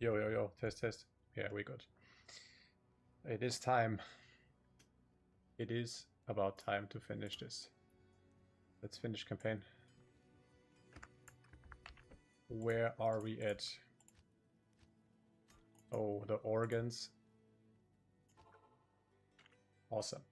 Yo, yo, yo, test, test. Yeah, we good. It is time. It is about time to finish this. Let's finish campaign. Where are we at? Oh, the organs. Awesome.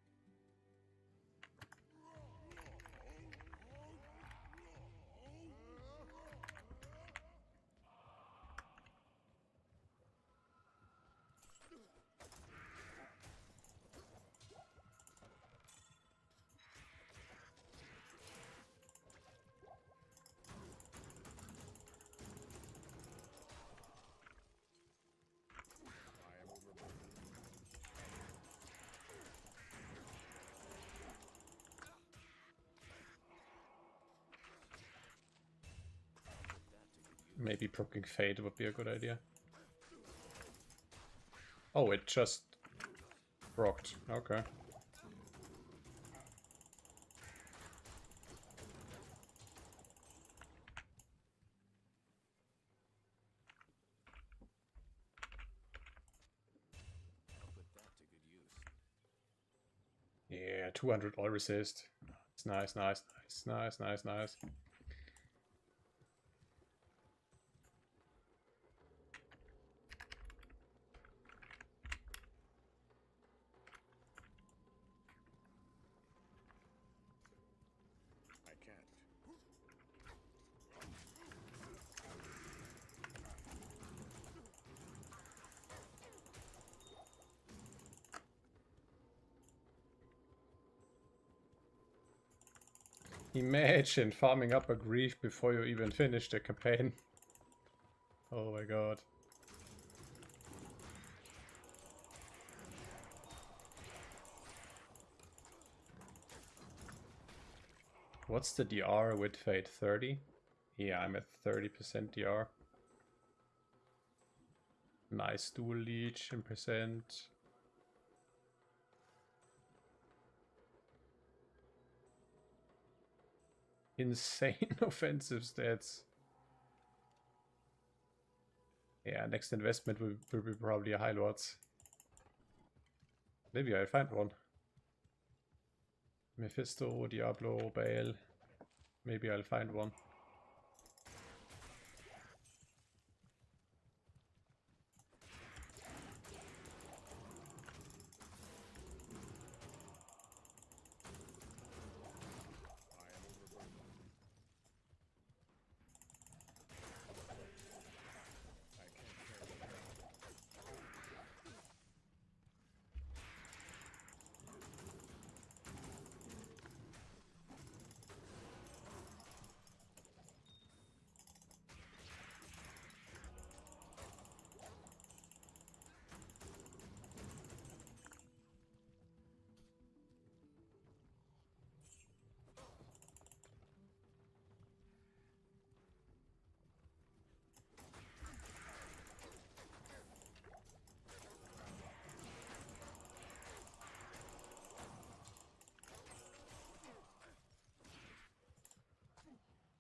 Maybe proccing Fate would be a good idea. Oh, it just procced. Okay. Yeah, 200 all resist. It's nice, nice, nice, nice, nice, nice. I can't. Imagine farming up a grief before you even finish the campaign. Oh my god. What's the DR with Fate? 30? Yeah, I'm at 30% DR. Nice dual leech in percent. Insane offensive stats. Yeah, next investment will be probably a High Lords. Maybe I'll find one. Mephisto, Diablo, Baal. Maybe I'll find one.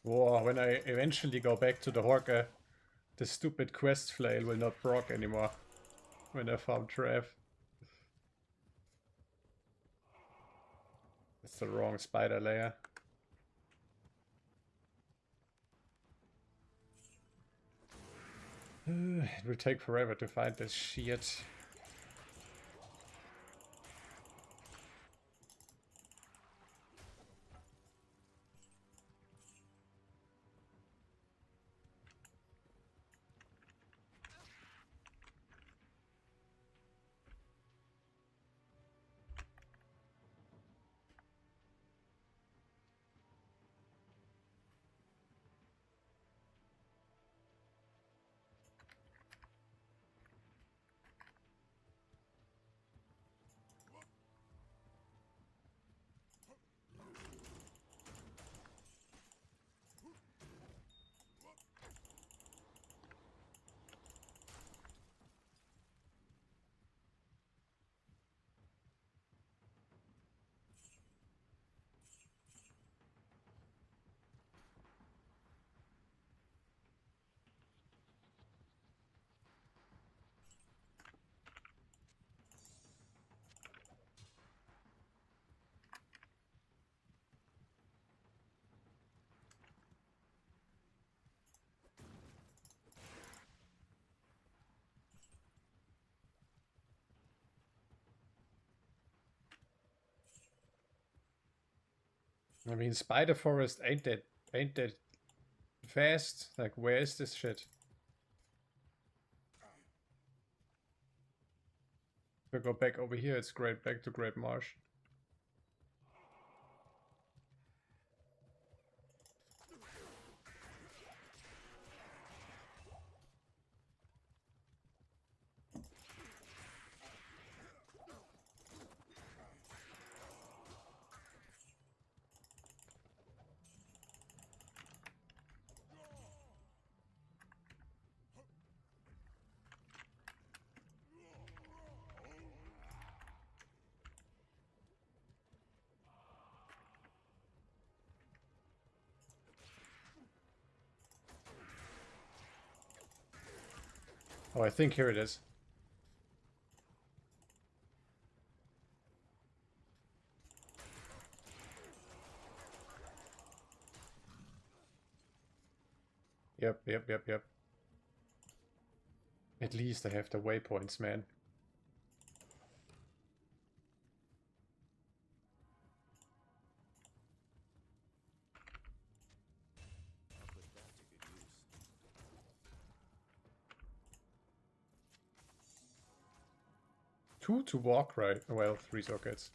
Whoa, when I eventually go back to the Horka, the stupid quest flail will not proc anymore. When I found Trav. It's the wrong spider layer. It will take forever to find this shit. I mean, Spider Forest ain't that fast. Like, where is this shit? If we go back over here, it's great back to Great Marsh. Oh, I think here it is. Yep. At least I have the waypoints, man. Two to walk, right? Well, 3 sockets.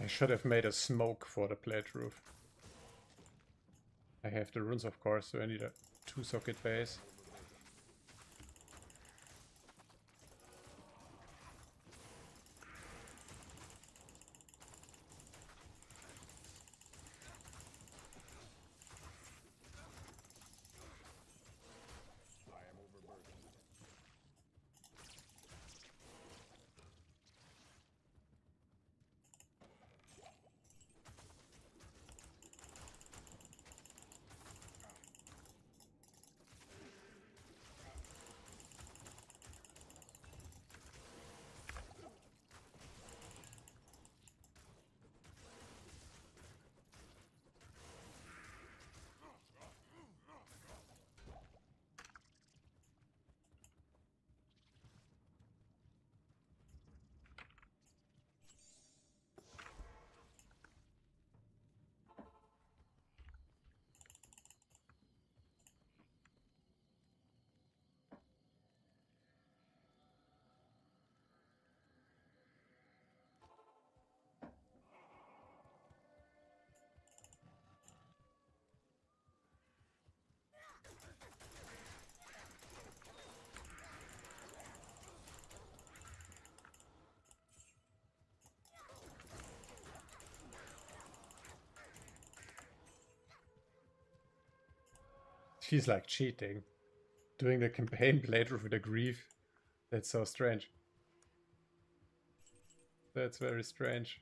I should have made a smoke for the playthrough. I have the runes, of course, so I need a 2-socket base. She's like cheating. Doing the campaign playthrough with a grief. That's so strange. That's very strange.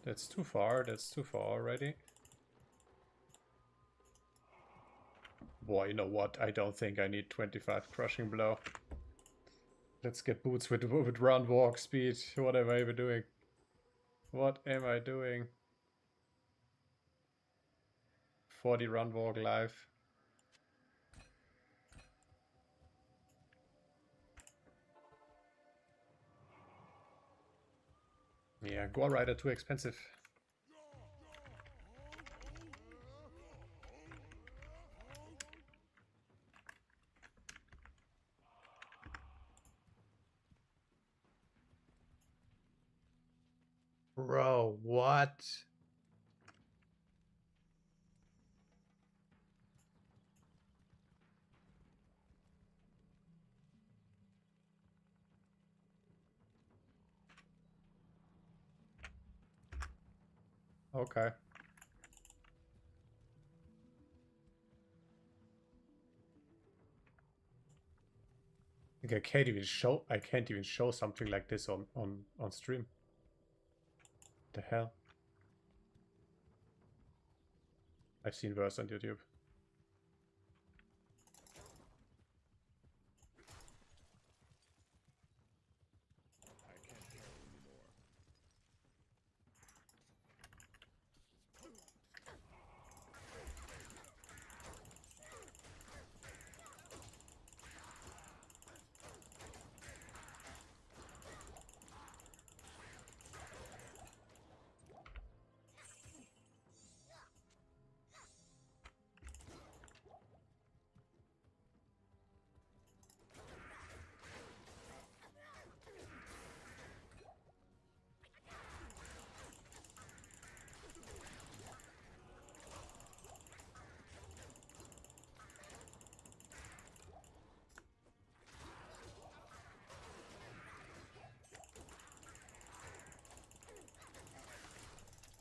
That's too far already. Boy, you know what? I don't think I need 25 crushing blow. Let's get boots with round walk speed. What am I even doing? What am I doing? 40 round walk live. Yeah, Gore Rider too expensive. Bro, what? Okay. Like I can't even show something like this on stream. The hell? I've seen worse on YouTube.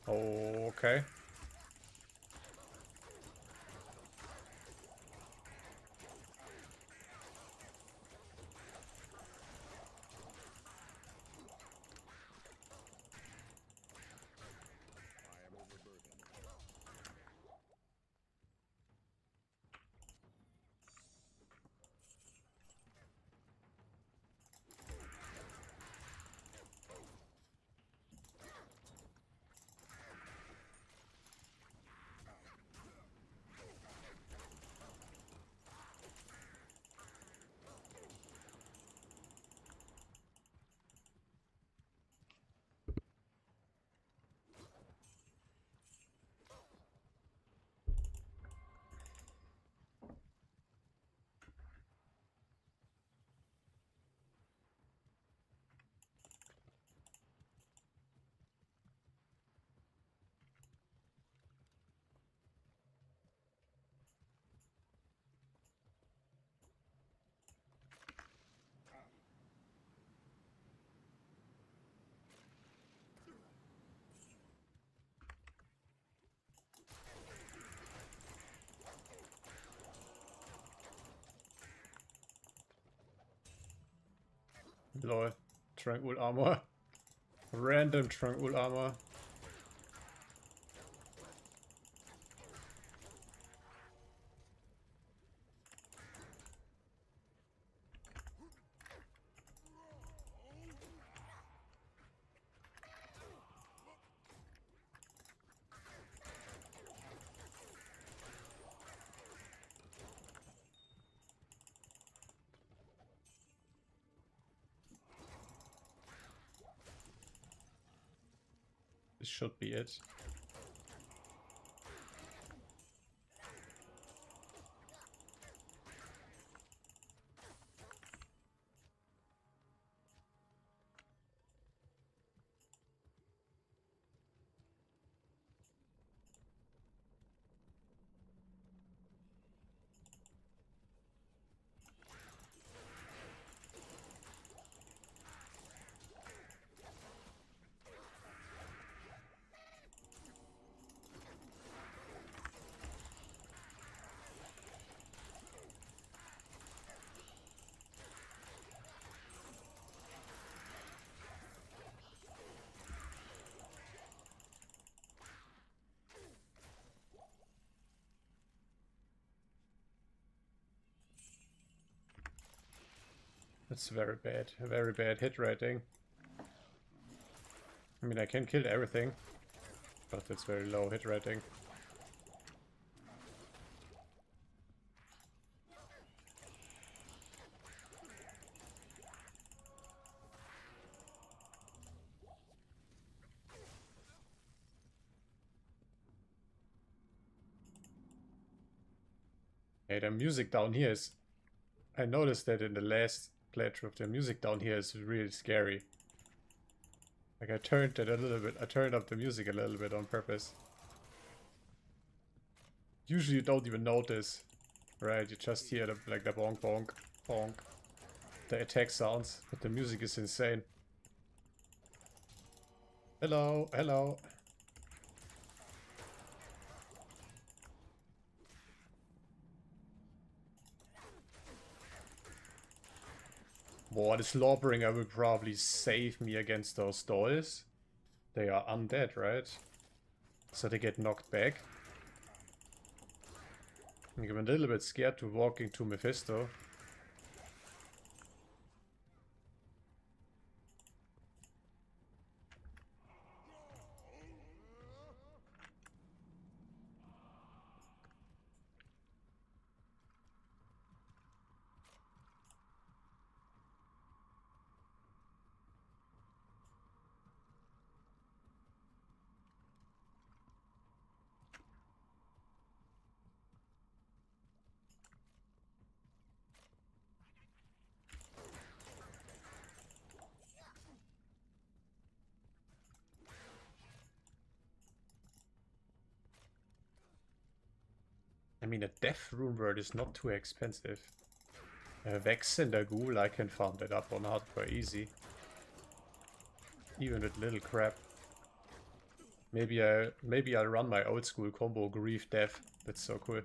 Okay. Lol. Tranquil armor. Random tranquil armor. This should be it. That's very bad. A very bad hit rating. I mean, I can kill everything, but it's very low hit rating. Hey, the music down here is... I noticed that in the last playthrough, the music down here is really scary. Like I turned it a little bit. I turned up the music a little bit on purpose. Usually you don't even notice, right? You just hear the, like the bonk bonk bonk, the attack sounds, but the music is insane. Hello, hello. Boah, this Lawbringer will probably save me against those dolls. They are undead, right? So they get knocked back. I'm a little bit scared to walk into Mephisto. I mean, a death rune word is not too expensive. Vex and a ghoul, I can farm that up on hardcore easy. Even with little crap. Maybe I'll run my old school combo Grief Death. That's so cool.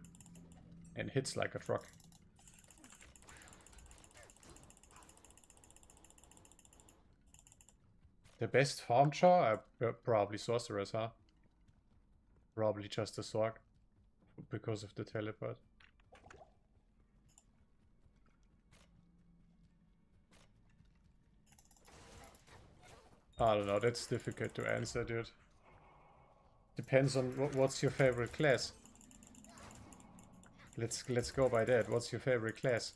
And hits like a truck. The best farm char? Probably Sorceress, huh? Probably just a Sorg. Because of the teleport. I don't know, that's difficult to answer, dude. Depends on what's your favorite class. Let's go by that. What's your favorite class?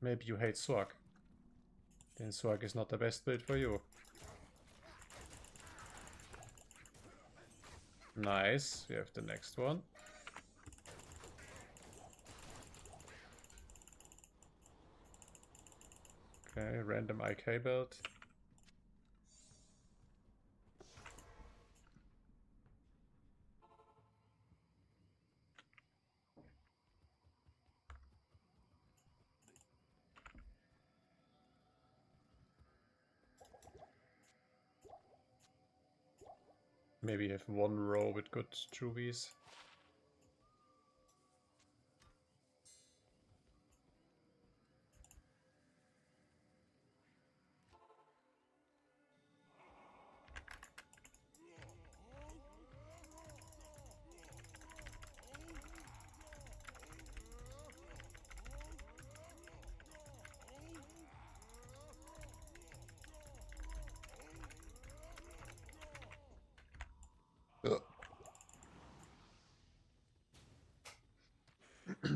Maybe you hate Sorg. Then Sorg is not the best build for you. Nice, we have the next one. Okay, random IK build. Maybe have one row with good Trubies.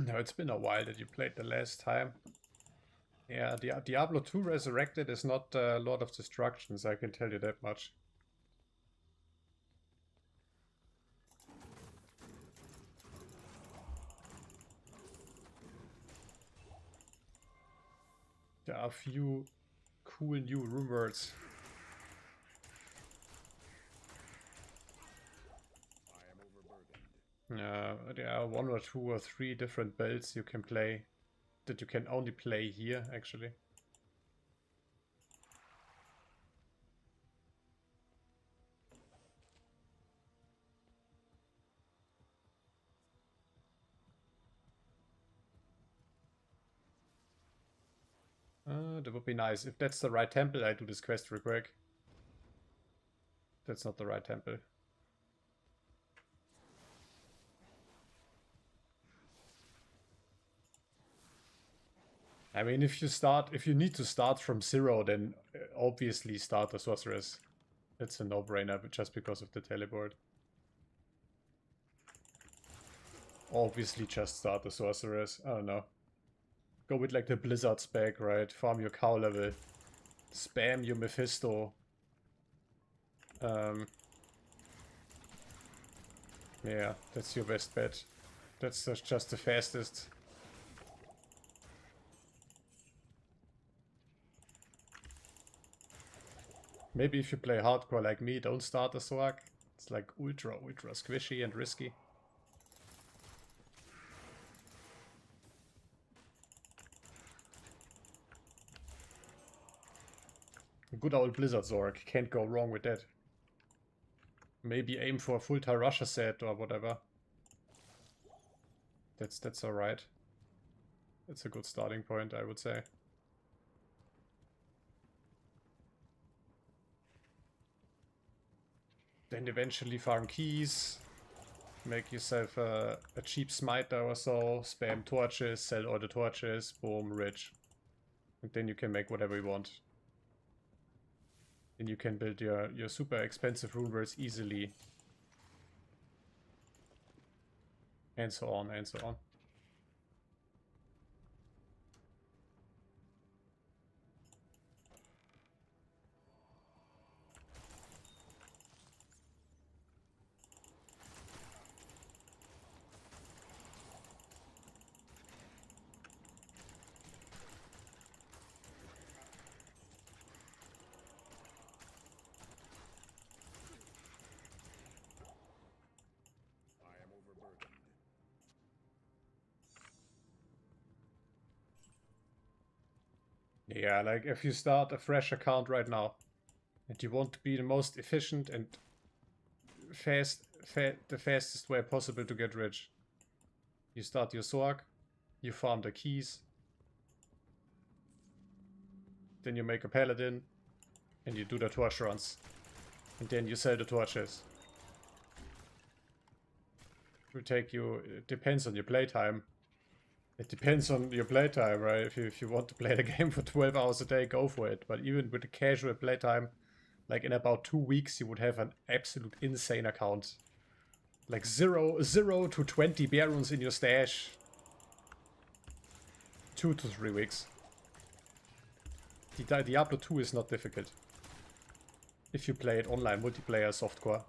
No, it's been a while that you played the last time. Yeah, Diablo 2 Resurrected is not a lot of destructions, I can tell you that much. There are a few cool new rune words. There are 1 or 2 or 3 different builds you can play, that you can only play here, actually. That would be nice. If that's the right temple, I do this quest real quick. That's not the right temple. I mean, if you need to start from 0, then obviously start the Sorceress. It's a no-brainer, but just because of the teleport. Obviously just start the Sorceress. I don't know. Go with like the Blizzard spec, right? Farm your cow level. Spam your Mephisto. Yeah, that's your best bet. That's just the fastest. Maybe if you play hardcore like me, don't start a Sorg. It's like ultra squishy and risky. Good old Blizzard Zorg, can't go wrong with that. Maybe aim for a full Tarasha set or whatever. That's alright. That's a good starting point, I would say. Then eventually farm keys. Make yourself a cheap smiter or so. Spam torches, sell all the torches, boom, rich. And then you can make whatever you want. And you can build your super expensive rune worlds easily. And so on, and so on. Yeah, like if you start a fresh account right now and you want to be the most efficient and the fastest way possible to get rich, you start your Sorg, you farm the keys, then you make a paladin and you do the torch runs, and then you sell the torches. It will take you, it depends on your playtime. It depends on your playtime, right? If you want to play the game for 12 hours a day, go for it. But even with the casual playtime, like in about 2 weeks, you would have an absolute insane account. Like 0 to 20 bear runes in your stash. 2 to 3 weeks. Diablo 2 is not difficult. If you play it online, multiplayer, softcore.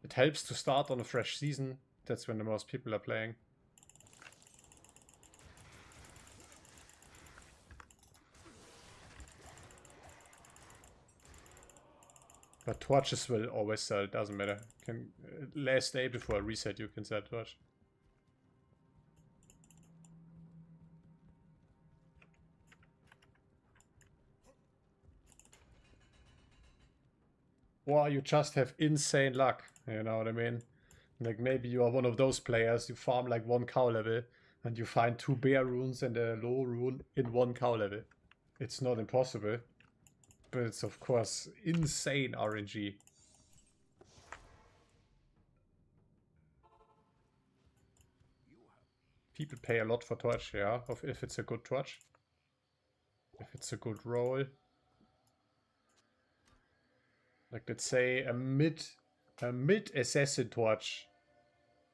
It helps to start on a fresh season. That's when the most people are playing. But torches will always sell, it doesn't matter. Last day before a reset you can sell torch. Or you just have insane luck, you know what I mean? Like maybe you are one of those players, you farm like 1 cow level and you find 2 bear runes and a low rune in 1 cow level. It's not impossible, but it's of course insane RNG. People pay a lot for torch, yeah, if it's a good torch. If it's a good roll. Like let's say a mid assassin torch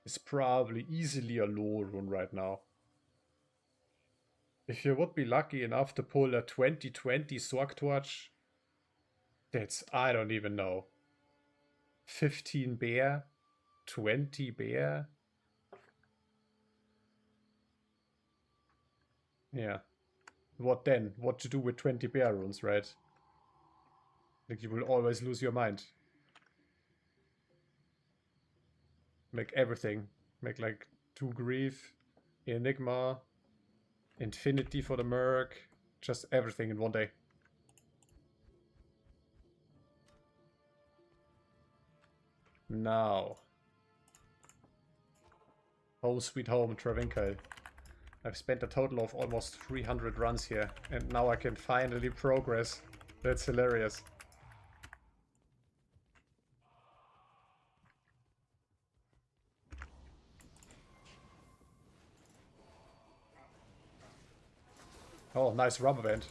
is probably easily a low rune right now. If you would be lucky enough to pull a 2020 Sorg torch, that's, I don't even know, 15 bear, 20 bear. Yeah. What then? What to do with 20 bear runes, right? Like you will always lose your mind. Make everything. Make like 2 grief, enigma, infinity for the merc, just everything in one day. Now. Home sweet home, Travinkel. I've spent a total of almost 300 runs here, and now I can finally progress. That's hilarious. Oh, nice rubber band.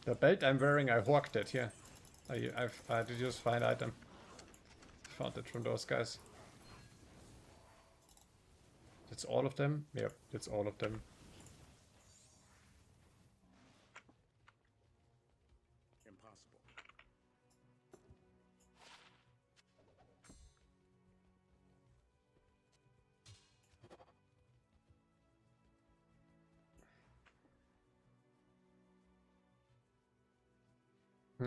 The belt I'm wearing, I hoarded it, yeah. I did just find item. Found it from those guys. That's all of them? Yep, that's all of them. Impossible.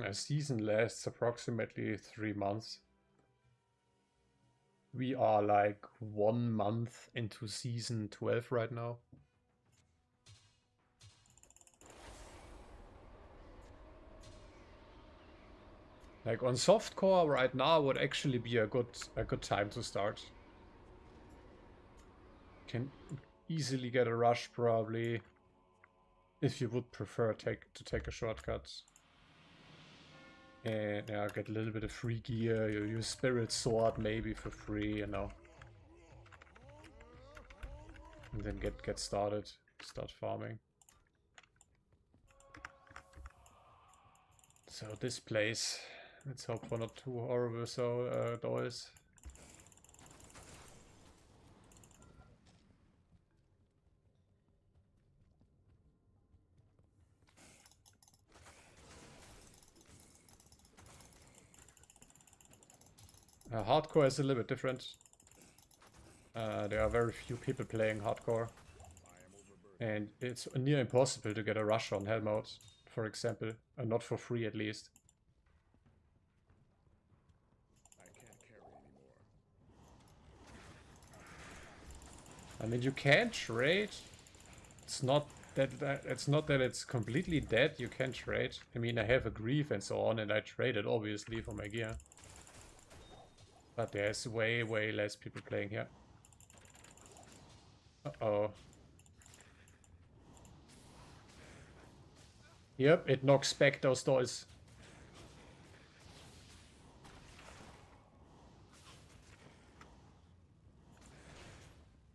A season lasts approximately 3 months. We are like 1 month into season 12 right now. Like on softcore right now would actually be a good time to start. Can easily get a rush probably if you would prefer to take a shortcut. And yeah, get a little bit of free gear. You use Spirit Sword maybe for free, you know. And then get started. Start farming. So this place. Let's hope for not too horrible doors. Hardcore is a little bit different. There are very few people playing hardcore. And it's near impossible to get a rush on hell mode, for example. Not for free at least. I can't carry anymore. I mean, you can trade. It's not that it's completely dead. You can trade. I mean, I have a grief and so on, and I traded obviously for my gear. But there's way less people playing here. Uh-oh. Yep, it knocks back those doors.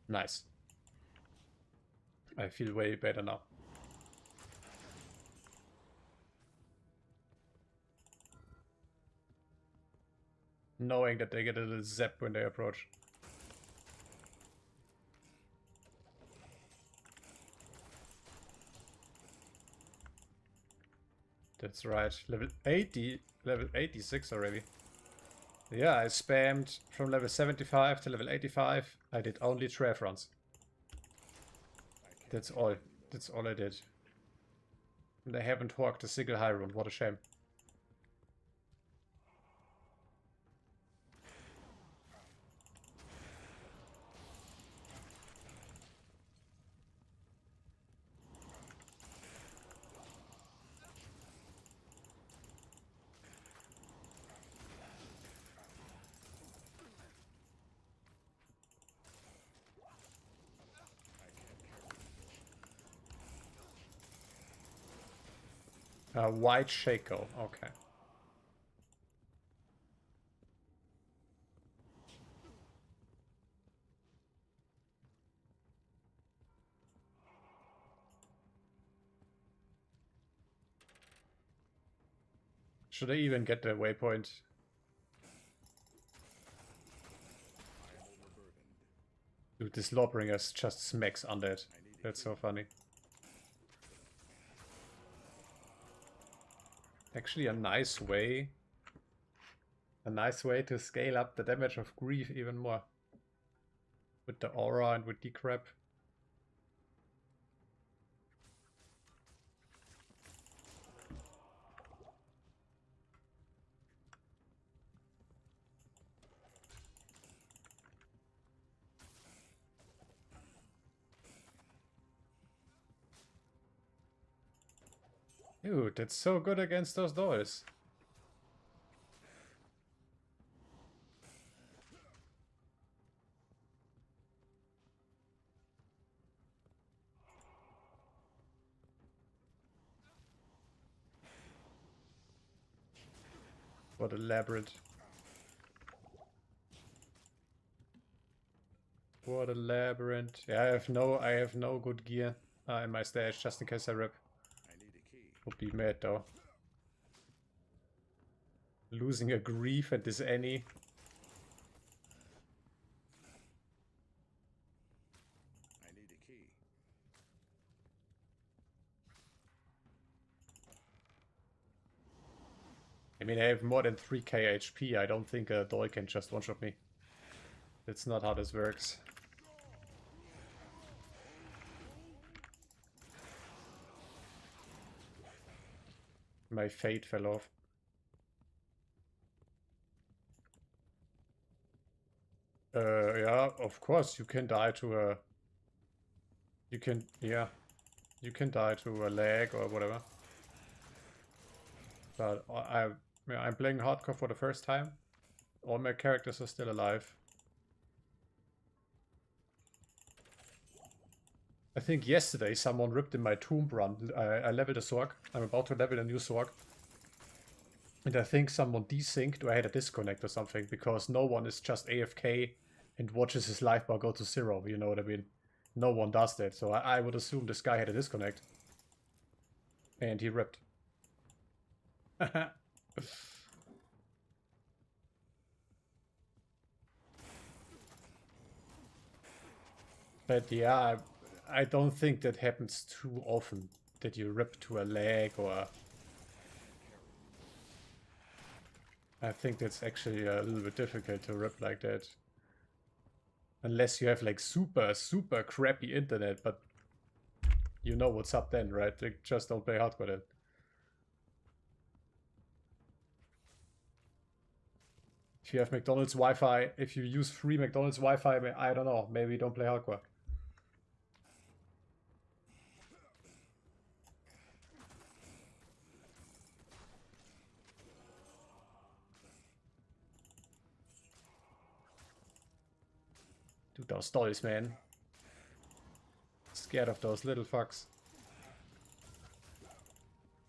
Nice. I feel way better now. Knowing that they get a little zap when they approach. That's right. Level 80, level 86 already. Yeah, I spammed from level 75 to level 85. I did only trap runs. That's all. That's all I did. And I haven't hogged a single high run. What a shame. White Shaco, okay. Should I even get the waypoint? Dude, this Lawbringer just smacks under it. That's so funny. Actually a nice way to scale up the damage of Grief even more. With the aura and with decrep. Dude, that's so good against those doors. What a labyrinth. What a labyrinth. Yeah, I have no good gear in my stash just in case I rip. I need a key. Would be mad though. Losing a grief at this Annie. I need a key. I mean, I have more than 3k HP. I don't think a doll can just one-shot me. That's not how this works. My fate fell off. Yeah, of course you can die to a... You can, yeah. You can die to a lag or whatever. But I'm playing hardcore for the first time. All my characters are still alive. I think yesterday someone ripped in my tomb run. I leveled a Sorg. I'm about to level a new Sorg. And I think someone desynced or I had a disconnect or something, because no one is just AFK and watches his life bar go to 0, you know what I mean? No one does that, so I would assume this guy had a disconnect. And he ripped. But yeah, I don't think that happens too often, that you rip to a leg or... I think that's actually a little bit difficult to rip like that. Unless you have like super, super crappy internet, but you know what's up then, right? Like, just don't play hardcore then. If you have McDonald's Wi-Fi, if you use free McDonald's Wi-Fi, I don't know, maybe don't play hardcore. Dude, those dolls, man. Scared of those little fucks.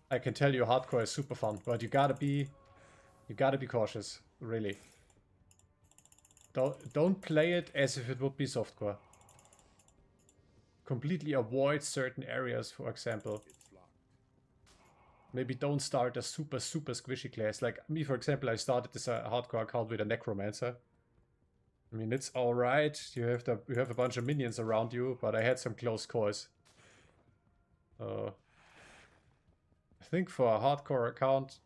I can tell you hardcore is super fun, but you gotta be cautious, really. Don't play it as if it would be softcore. Completely avoid certain areas, for example. Maybe don't start a super, super squishy class. Like me, for example, I started this hardcore account with a necromancer. I mean, it's alright. You have a bunch of minions around you, but I had some close calls. I think for a hardcore account,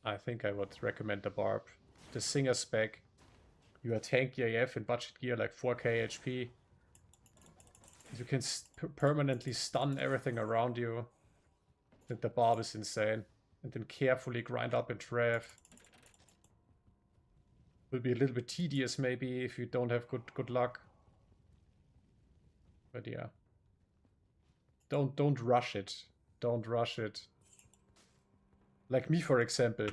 I think I would recommend the BARB. The Singer spec. You are tanky AF in budget gear, like 4k HP. You can permanently stun everything around you. And the BARB is insane. And then carefully grind up in Trav. Will be a little bit tedious maybe if you don't have good luck. But yeah. Don't rush it. Don't rush it. Like me, for example.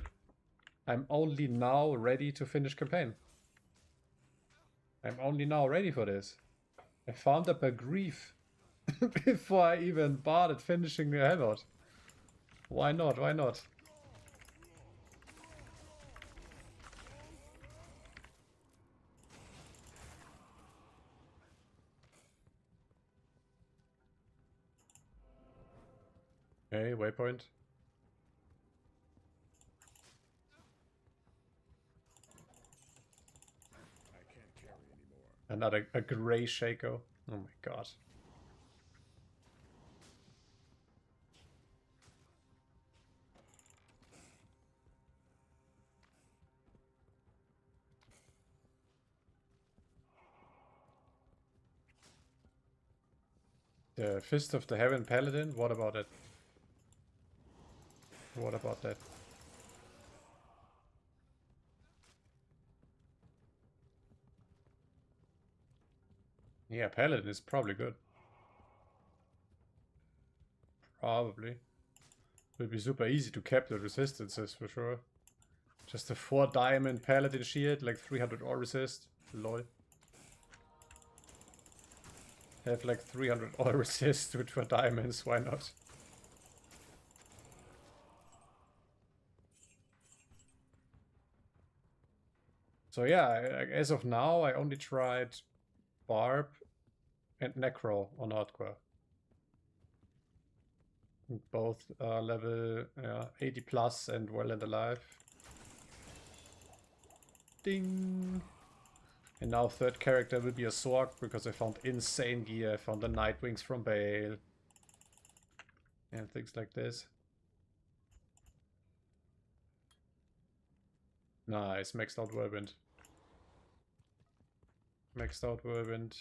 I'm only now ready to finish campaign. I'm only now ready for this. I farmed up a grief before I even bothered finishing the Hellot. Why not? Why not? Okay, waypoint. I can't carry anymore. Another a gray Shaco. Oh my god. The Fist of the Heaven Paladin? What about it? What about that? Yeah, Paladin is probably good. Probably. Will be super easy to cap the resistances for sure. Just a 4 diamond Paladin shield, like 300 ore resist. Lol. Have like 300 ore resist with 4 diamonds, why not? So yeah, as of now, I only tried BARB and Necro on hardcore. Both level 80 plus and well and alive. Ding! And now third character will be a Sorg because I found insane gear. I found the Night Wings from Bale. And things like this. Nice, maxed out Whirlwind. Maxed out Whirlwind.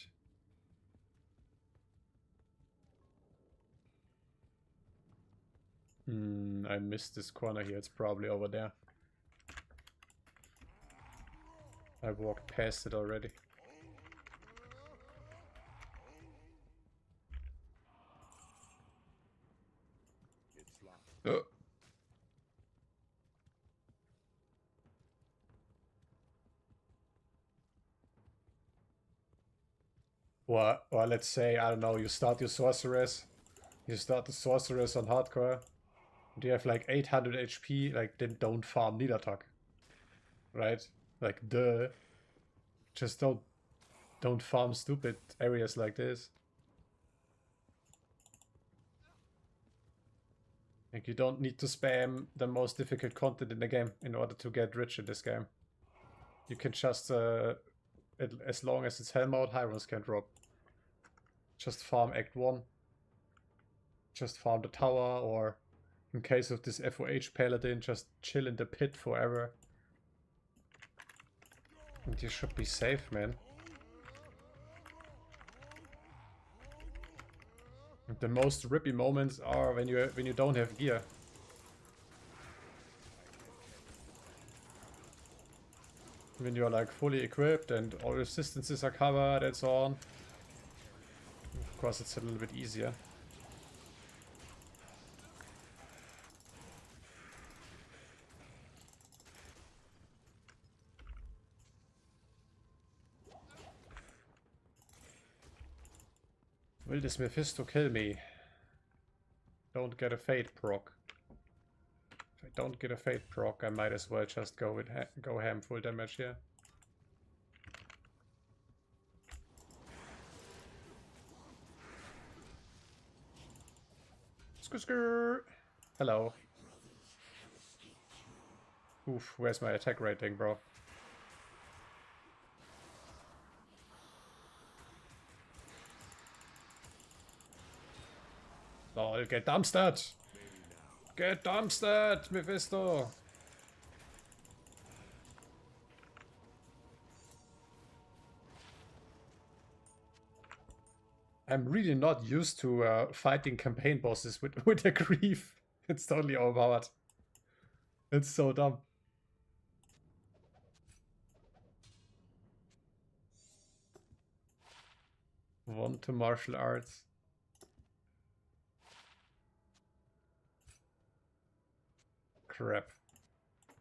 I missed this corner here. It's probably over there. I walked past it already. It's locked. Oh. Or let's say, I don't know, you start your sorceress. You start the sorceress on hardcore. And you have like 800 HP, like then don't farm Niedertalk. Right? Like duh. Just don't farm stupid areas like this. Like you don't need to spam the most difficult content in the game in order to get rich in this game. You can just as long as it's Hell mode, Hyrons can drop. Just farm Act 1. Just farm the tower, or in case of this FOH Paladin, just chill in the pit forever. And you should be safe, man. The most rippy moments are when you don't have gear. When you're like fully equipped and all resistances are covered and so on. Of course it's a little bit easier. Will this Mephisto kill me? Don't get a fate proc. If I don't get a fate proc, I might as well just go ham full damage here. Skrr. Hello. Oof, where's my attack rating, bro? Oh, get dumpstered! Get dumpstered, Mephisto! I'm really not used to fighting campaign bosses with a grief. It's totally overpowered. It's so dumb. One to martial arts. Crap.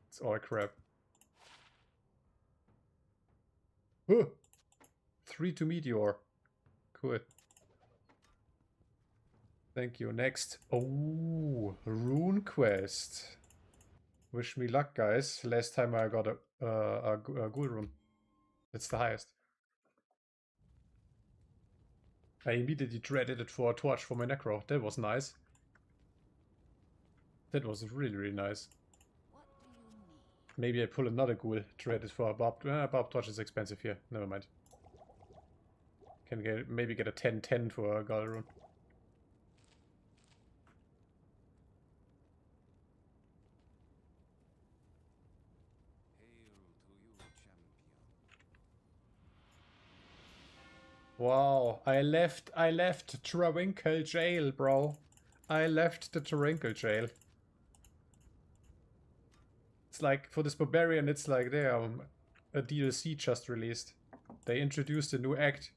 It's all crap. 3 to meteor. Cool. Thank you. Next. Oh, rune quest. Wish me luck, guys. Last time I got a ghoul rune. It's the highest. I immediately dreaded it for a torch for my necro. That was nice. That was really, really nice. Maybe I pull another ghoul. Dread it for a barb. Barb torch is expensive here. Never mind. Can maybe get a 10-10 for a ghoul rune. Wow, I left Trawinkle jail, bro. I left the Trawinkle jail. It's like, for this barbarian, it's like, damn, a DLC just released. They introduced a new act.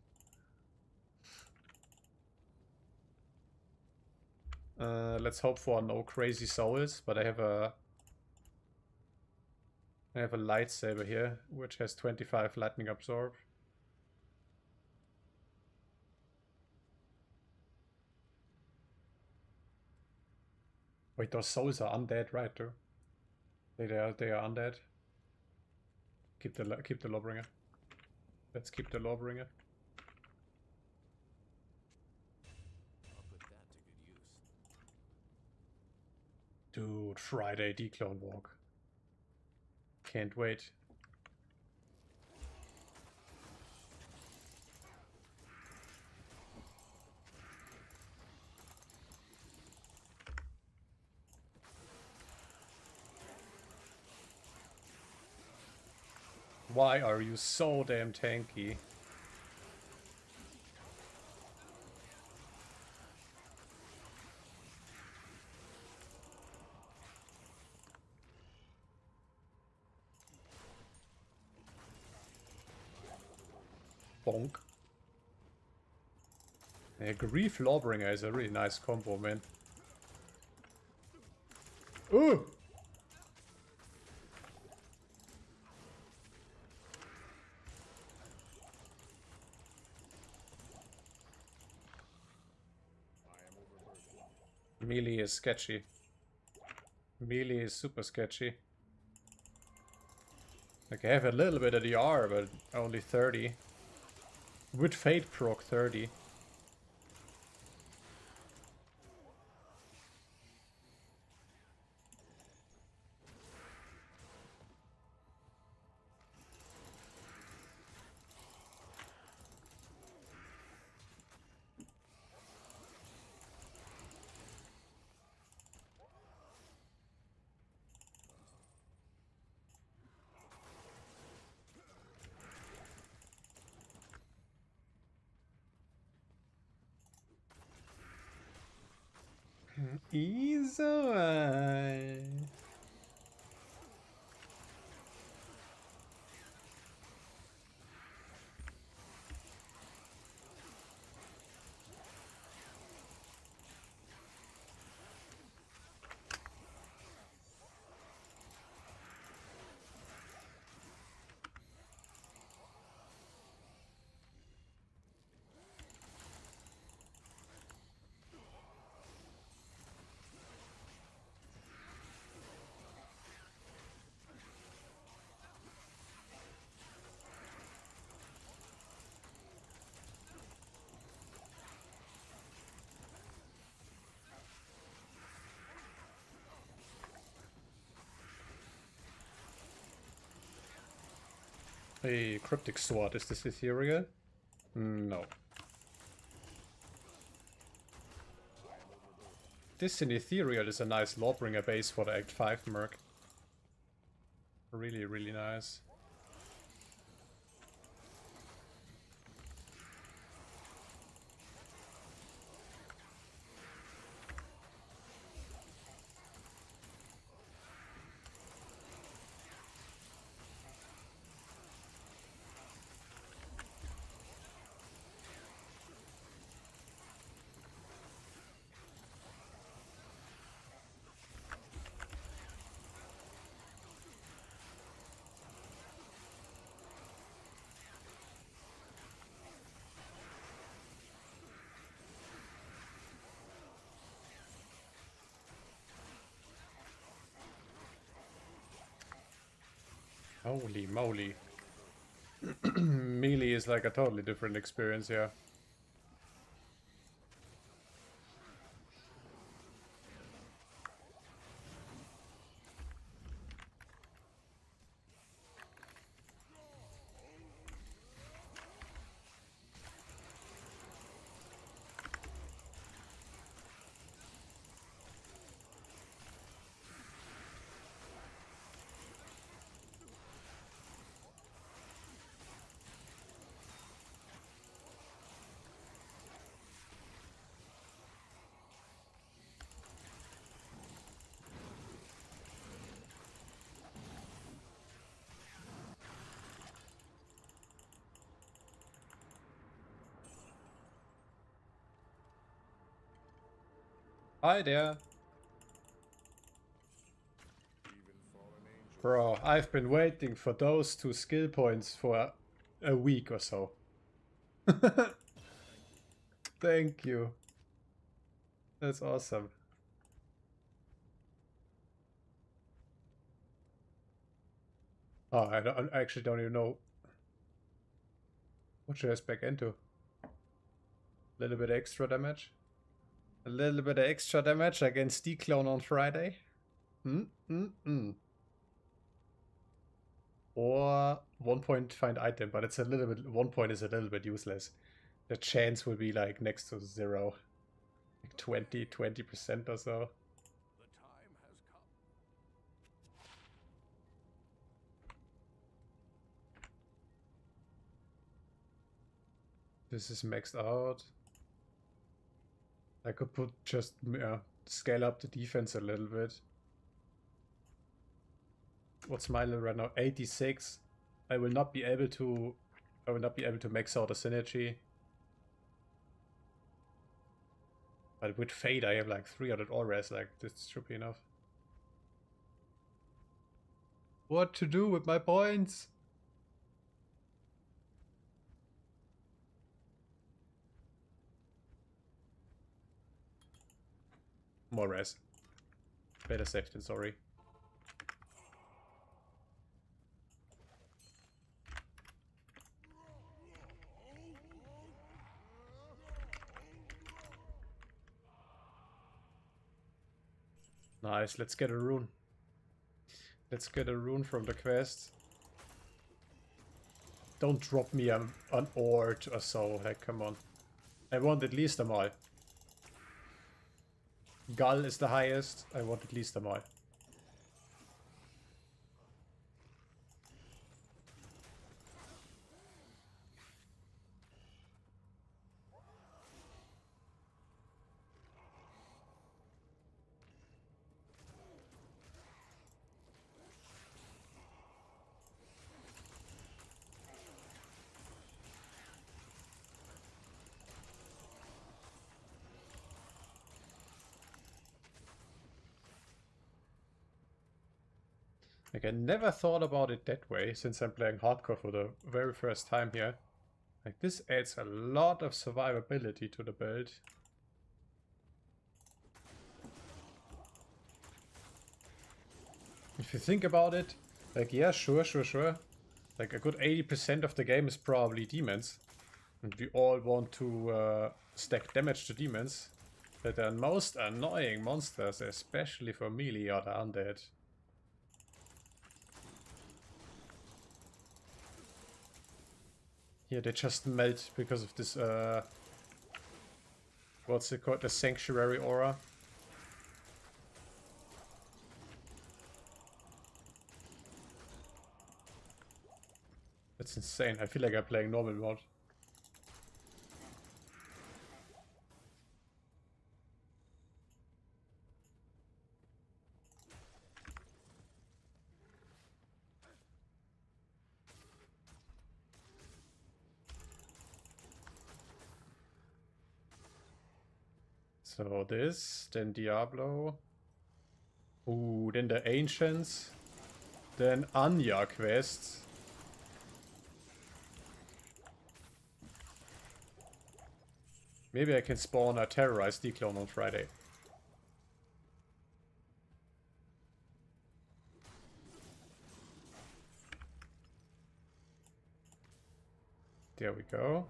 Let's hope for no crazy souls, but I have a lightsaber here, which has 25 lightning absorb. Wait, those souls are undead, right? Too. They are undead. Keep the Lawbringer. Let's keep the Lawbringer. I'll put that to good use. Dude, Friday declone walk. Can't wait. Why are you so damn tanky? Bonk. Yeah, Grief Lawbringer is a really nice combo, man. Ooh! Melee is sketchy. Melee is super sketchy. Like, I have a little bit of the R, but only 30. With Fate proc 30. Easy. A Cryptic Sword, is this ethereal? No. This in ethereal is a nice Lawbringer base for the Act 5 merc. Really, really nice. Holy moly. Melee is like a totally different experience here. Hi there. Bro, I've been waiting for those 2 skill points for a week or so. Thank you. That's awesome. Oh, I actually don't even know. What should I spec into? A little bit extra damage? A little bit of extra damage against Declone on Friday? Or 1 point find item, but it's a little bit, 1 point is a little bit useless. The chance will be like next to 0. Like 20% or so. The time has come. This is maxed out. I could put just scale up the defense a little bit. What's my level right now? 86. I will not be able to max out a synergy. But with Fade I have like 300 auras, like this should be enough. What to do with my points? More res. Better safe than sorry. Nice, let's get a rune. Let's get a rune from the quest. Don't drop me an ord or so, like come on. I want at least them all. Gull is the highest, I want at least them all. Like, I never thought about it that way since I'm playing hardcore for the very first time here. Like, this adds a lot of survivability to the build. If you think about it, like, yeah, sure. Like, a good 80% of the game is probably demons. And we all want to stack damage to demons. But the most annoying monsters, especially for melee, are the undead. Yeah, they just melt because of this, what's it called? The Sanctuary Aura. That's insane. I feel like I'm playing normal mode. So this, then Diablo. Ooh, then the Ancients. Then Anya quests. Maybe I can spawn a Terrorized Declone on Friday. There we go.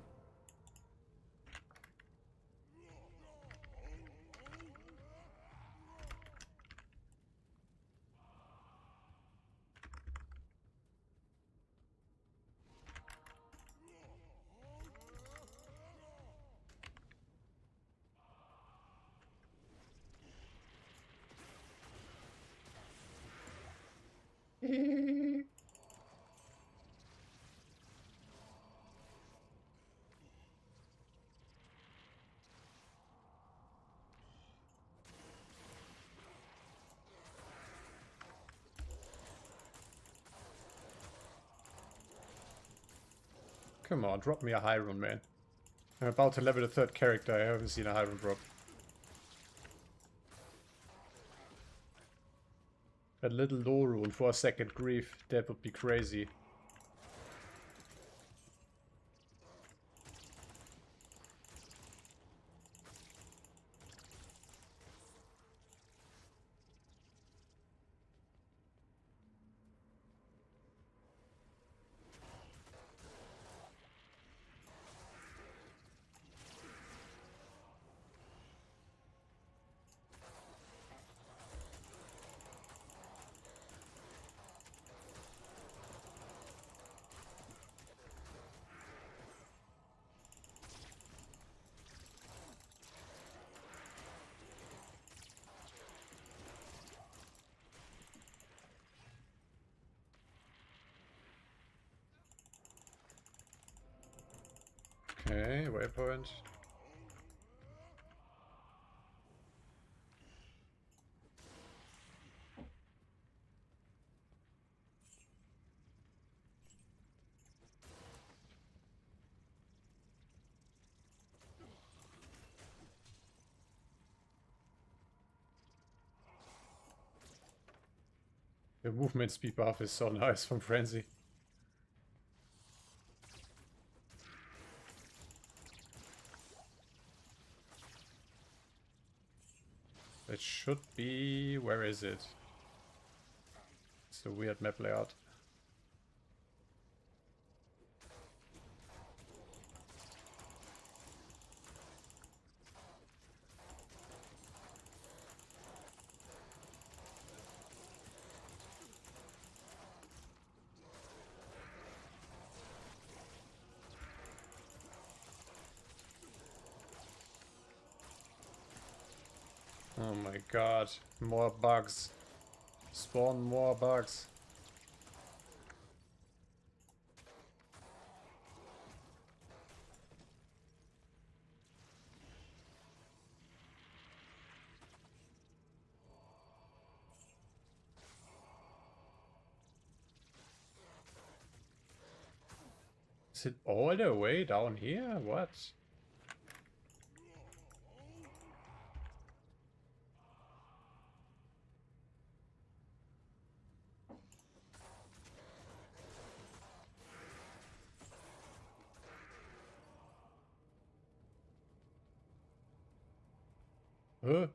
Come on, drop me a high rune, man. I'm about to level the 3rd character. I haven't seen a high rune drop. A little low rune for a 2nd grief. That would be crazy. Okay, waypoint. The movement speed buff is so nice from Frenzy. It should be... where is it? It's a weird map layout. Oh my god, more bugs. Spawn more bugs. Is it all the way down here? What? Huh?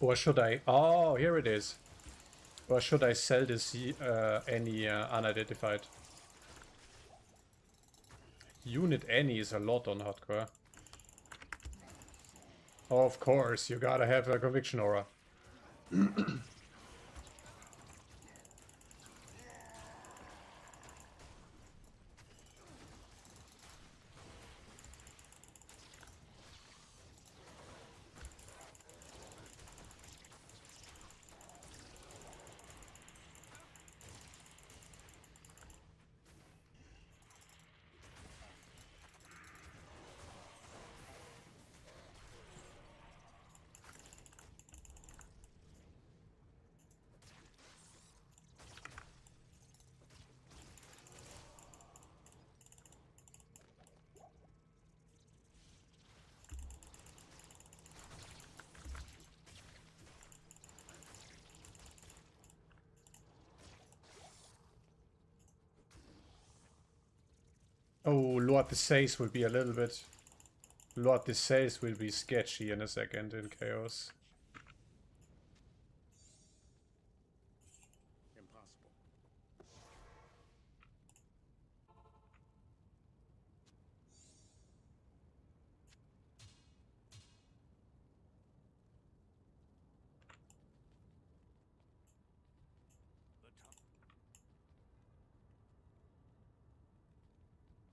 Or should I... oh, here it is. Or should I sell this any unidentified? Unit any is a lot on hardcore. Of course, you gotta have a conviction aura. Oh, Lord the Says will be a little bit... Lord the Says will be sketchy in a second in Chaos. Impossible.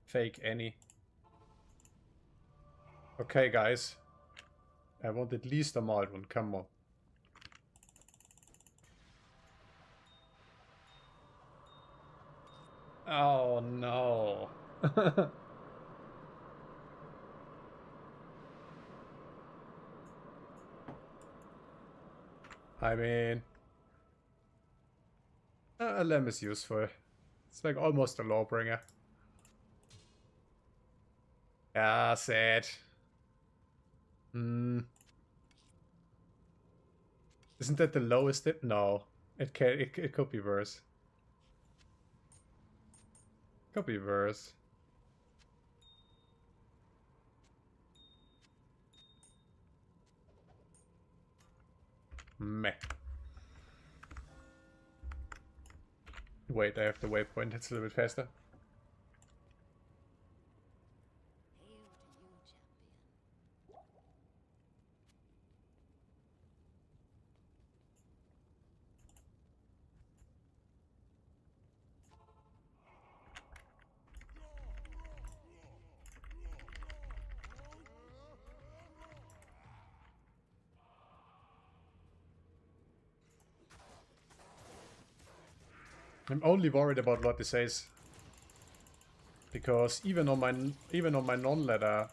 Fake any. Okay, guys. I want at least a mild one. Come on. Oh, no. I mean... a lamb is useful. It's like almost a lawbringer. Ah, sad. Hmm. Isn't that the lowest it? No. It could be worse. Could be worse. Meh. Wait, I have the waypoint. It's a little bit faster. Hail to you, champion. I'm only worried about what this says. Because even on my non-ladder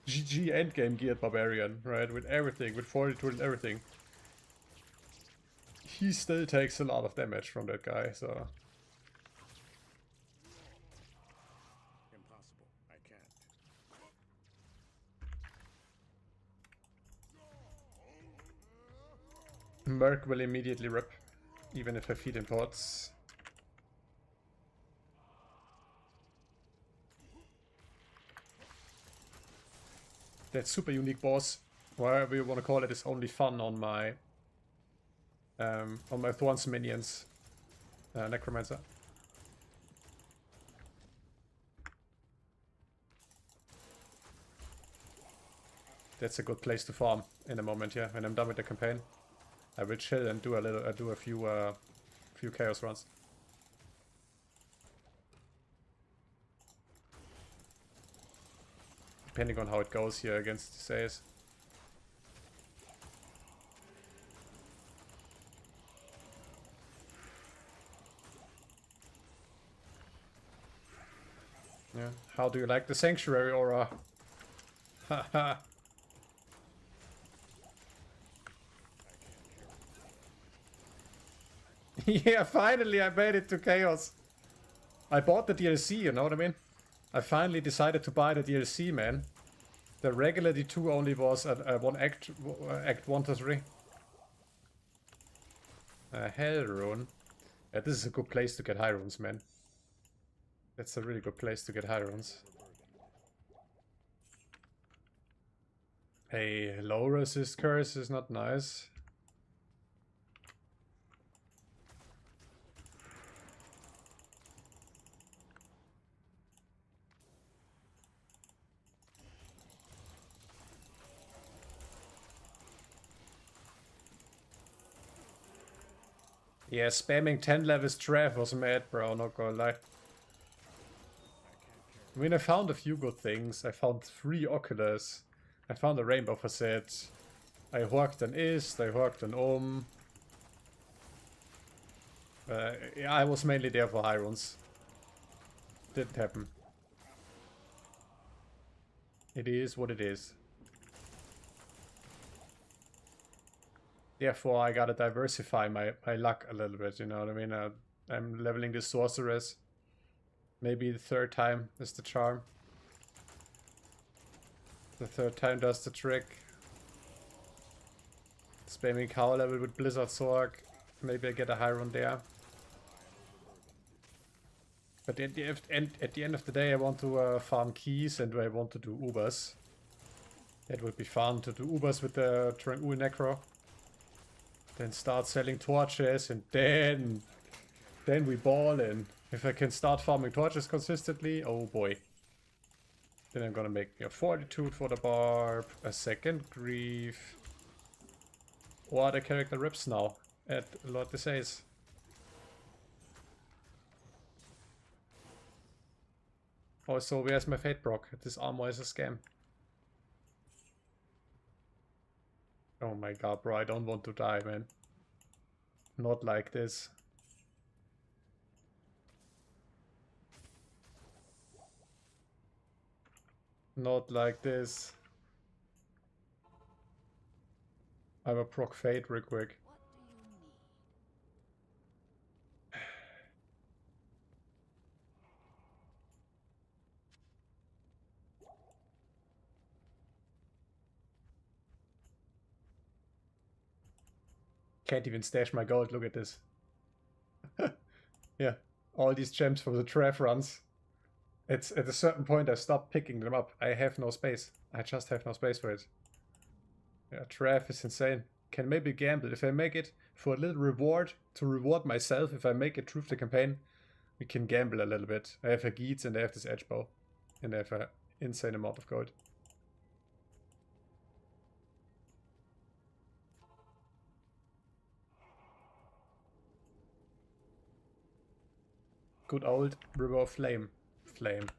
GG endgame geared barbarian, right, with everything, with fortitude and everything, he still takes a lot of damage from that guy, so Impossible. I can't. Merc will immediately rip, even if I feed him pods. That super unique boss, whatever you want to call it, is only fun on my Thorns minions, Necromancer. That's a good place to farm in a moment. Yeah, when I'm done with the campaign, I will chill and do a few chaos runs. Depending on how it goes here against Sayes. Yeah. How do you like the Sanctuary Aura? Haha. Yeah, finally I made it to Chaos. I bought the DLC, you know what I mean? I finally decided to buy the DLC, man. The regular D2 only was one act 1 to 3. Hell rune. Yeah, this is a good place to get high runes, man. That's a really good place to get high runes. Hey, low resist curse is not nice. Yeah, spamming 10 levels Trev was mad, bro, not gonna lie. I mean, I found a few good things. I found 3 Oculus. I found a Rainbow Facet. I worked an Ist, I worked an yeah, I was mainly there for high runes. Didn't happen. It is what it is. Therefore, I gotta diversify my luck a little bit, you know what I mean? I'm leveling the Sorceress. Maybe the 3rd time is the charm. The 3rd time does the trick. Spamming cow level with Blizzard Sorg. Maybe I get a high run there. But at the end of the day, I want to farm keys and I want to do Ubers. It would be fun to do Ubers with the Tranquil Necro. Then start selling torches and then we ball in. If I can start farming torches consistently, oh boy. Then I'm gonna make a Fortitude for the Barb, a 2nd Grief. Or the character rips now at Lord Desays. Also, where's my Fate proc? This armor is a scam. Oh my god, bro, I don't want to die, man. Not like this. Not like this. I will proc Fate real quick. What do you need? Can't even stash my gold, look at this. Yeah, all these gems from the Trev runs. It's at a certain point I stopped picking them up. I have no space. I just have no space for it. Yeah, Trev is insane. can maybe gamble. If I make it for a little reward, to reward myself, if I make it through the campaign, we can gamble a little bit. I have a Geats and I have this edge bow. And I have an insane amount of gold. Good old River of Flame. Flame.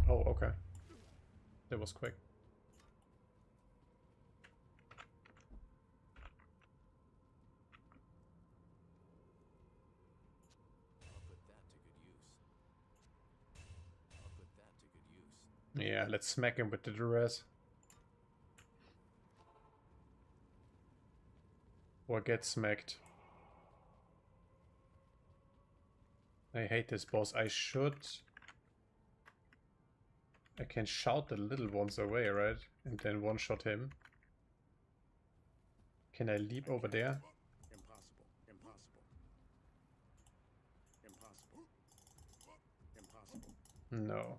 Oh, okay. That was quick. Yeah, let's smack him with the duress. Or get smacked. I hate this boss. I can shout the little ones away, right? And then one-shot him. Can I leap over there? Impossible. Impossible. Impossible. Impossible. No.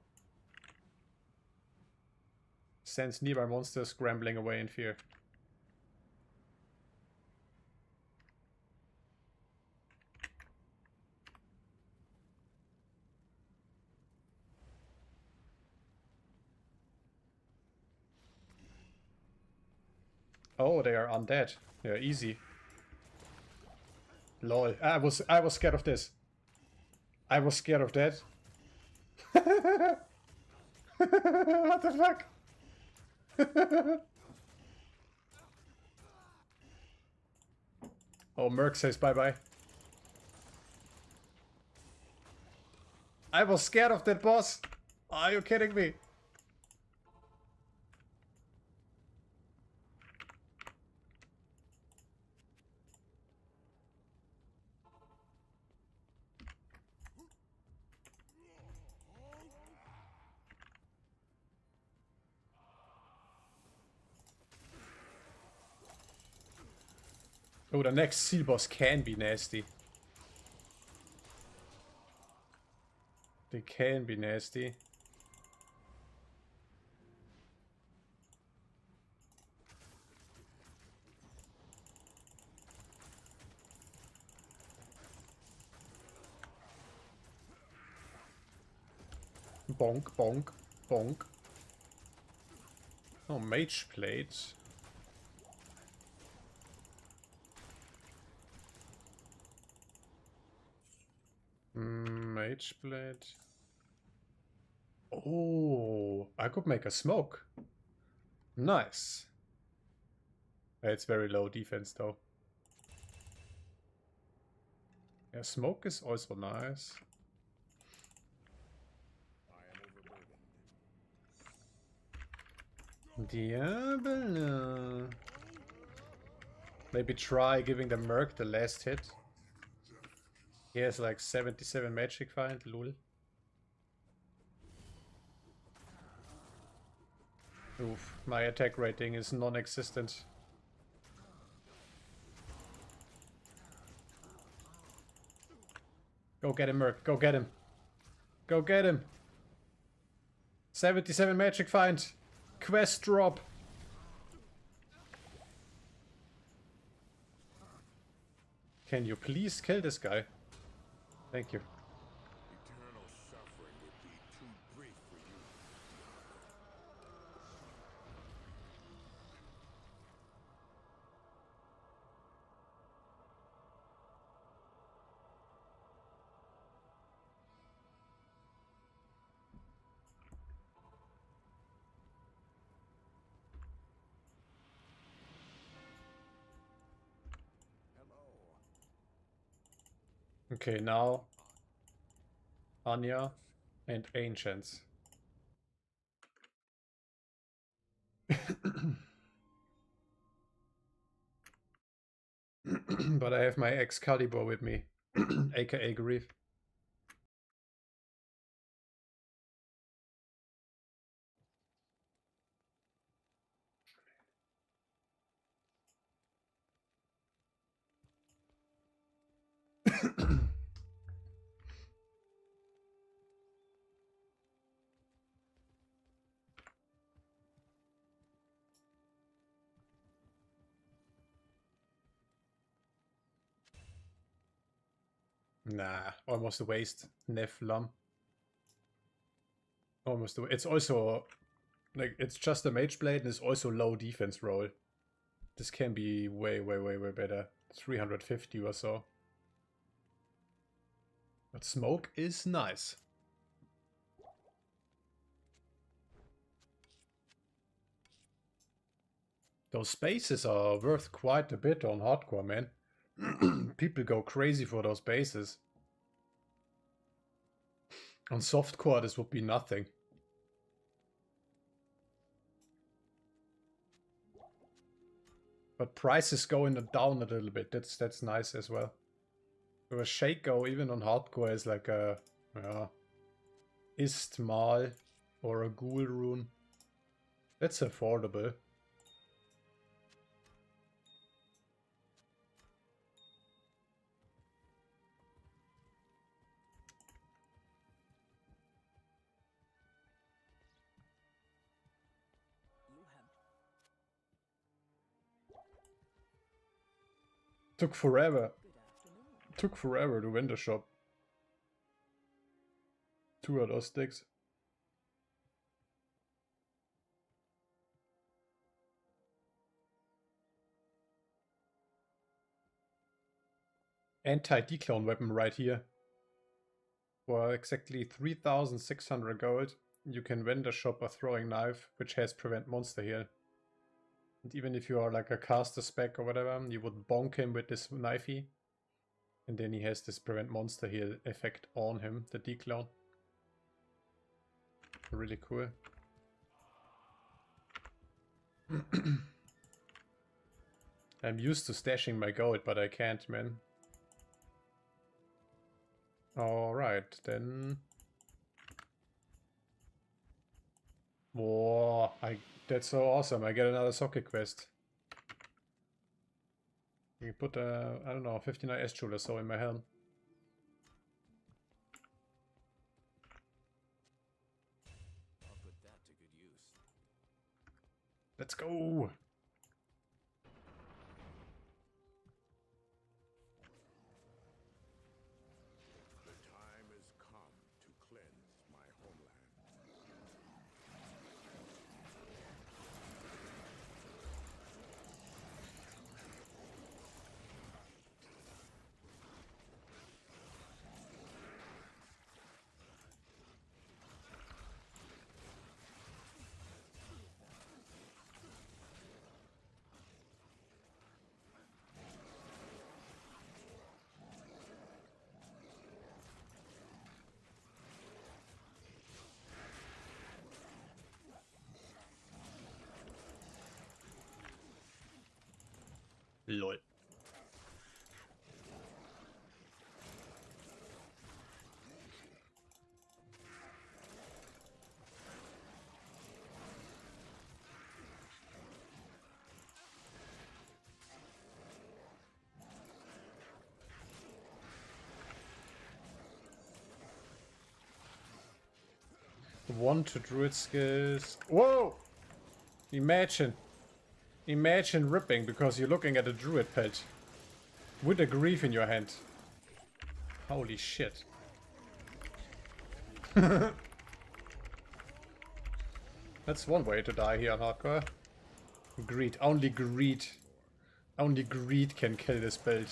Sense nearby monsters scrambling away in fear. Oh, they are undead. Yeah, easy. Lol. I was scared of this. I was scared of that. What the fuck? Oh, Merc says bye-bye. I was scared of that boss. Are you kidding me? Oh, the next seal boss can be nasty. They can be nasty. Bonk, bonk, bonk. Oh, mage plate. Mage blade. Oh, I could make a smoke. Nice. It's very low defense though. Yeah, smoke is also nice. Diablo. Maybe try giving the Merc the last hit. He has like 77 magic find, lol. Oof, my attack rating is non-existent. Go get him, Merc. Go get him. Go get him. 77 magic find. Quest drop. Can you please kill this guy? Thank you. Eternal suffering would be too brief for you. Okay, now Anya and Ancients. But I have my Excalibur with me, aka Grief. Nah, almost a waste. Nef Lum. Almost a waste. It's also, like, it's just a Mage Blade and it's also low defense roll. This can be way, way, way, way better. 350 or so. But smoke is nice. Those spaces are worth quite a bit on hardcore, man. People go crazy for those bases. On softcore, this would be nothing. But prices going down a little bit. That's nice as well. So a Shaco, even on hardcore, is like a Istmal or a Ghoul rune. That's affordable. Took forever. Took forever to win the shop. 2 of those sticks. Anti-declone weapon right here. For exactly 3,600 gold, you can win the shop a throwing knife, which has prevent monster heal. And even if you are like a caster spec or whatever, you would bonk him with this knifey. And then he has this prevent monster heal effect on him, the declone. Really cool. I'm used to stashing my gold, but I can't, man. Alright, then. Whoa, that's so awesome. I get another socket quest. You put I don't know, 59 S-Jewel or so in my helm. I'll put that to good use. Let's go! The time has come to cleanse my homeland. Lol. One to druid skills. Whoa! Imagine. Imagine ripping because you're looking at a druid pet. With a grief in your hand. Holy shit. That's one way to die here on hardcore. Greed. Only greed. Only greed can kill this build.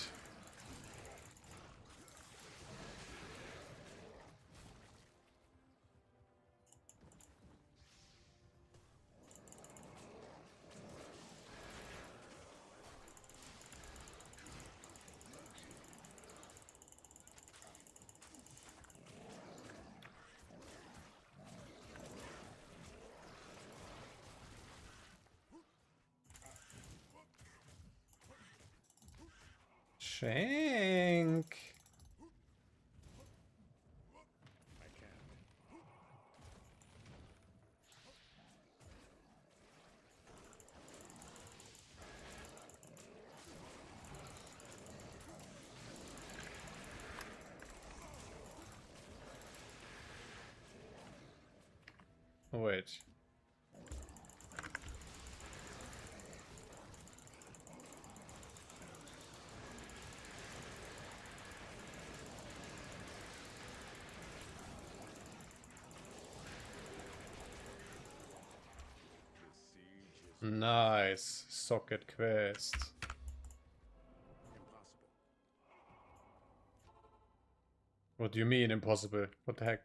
Shank. I can't. Wait. Nice. Socket quest. Impossible. What do you mean impossible? What the heck?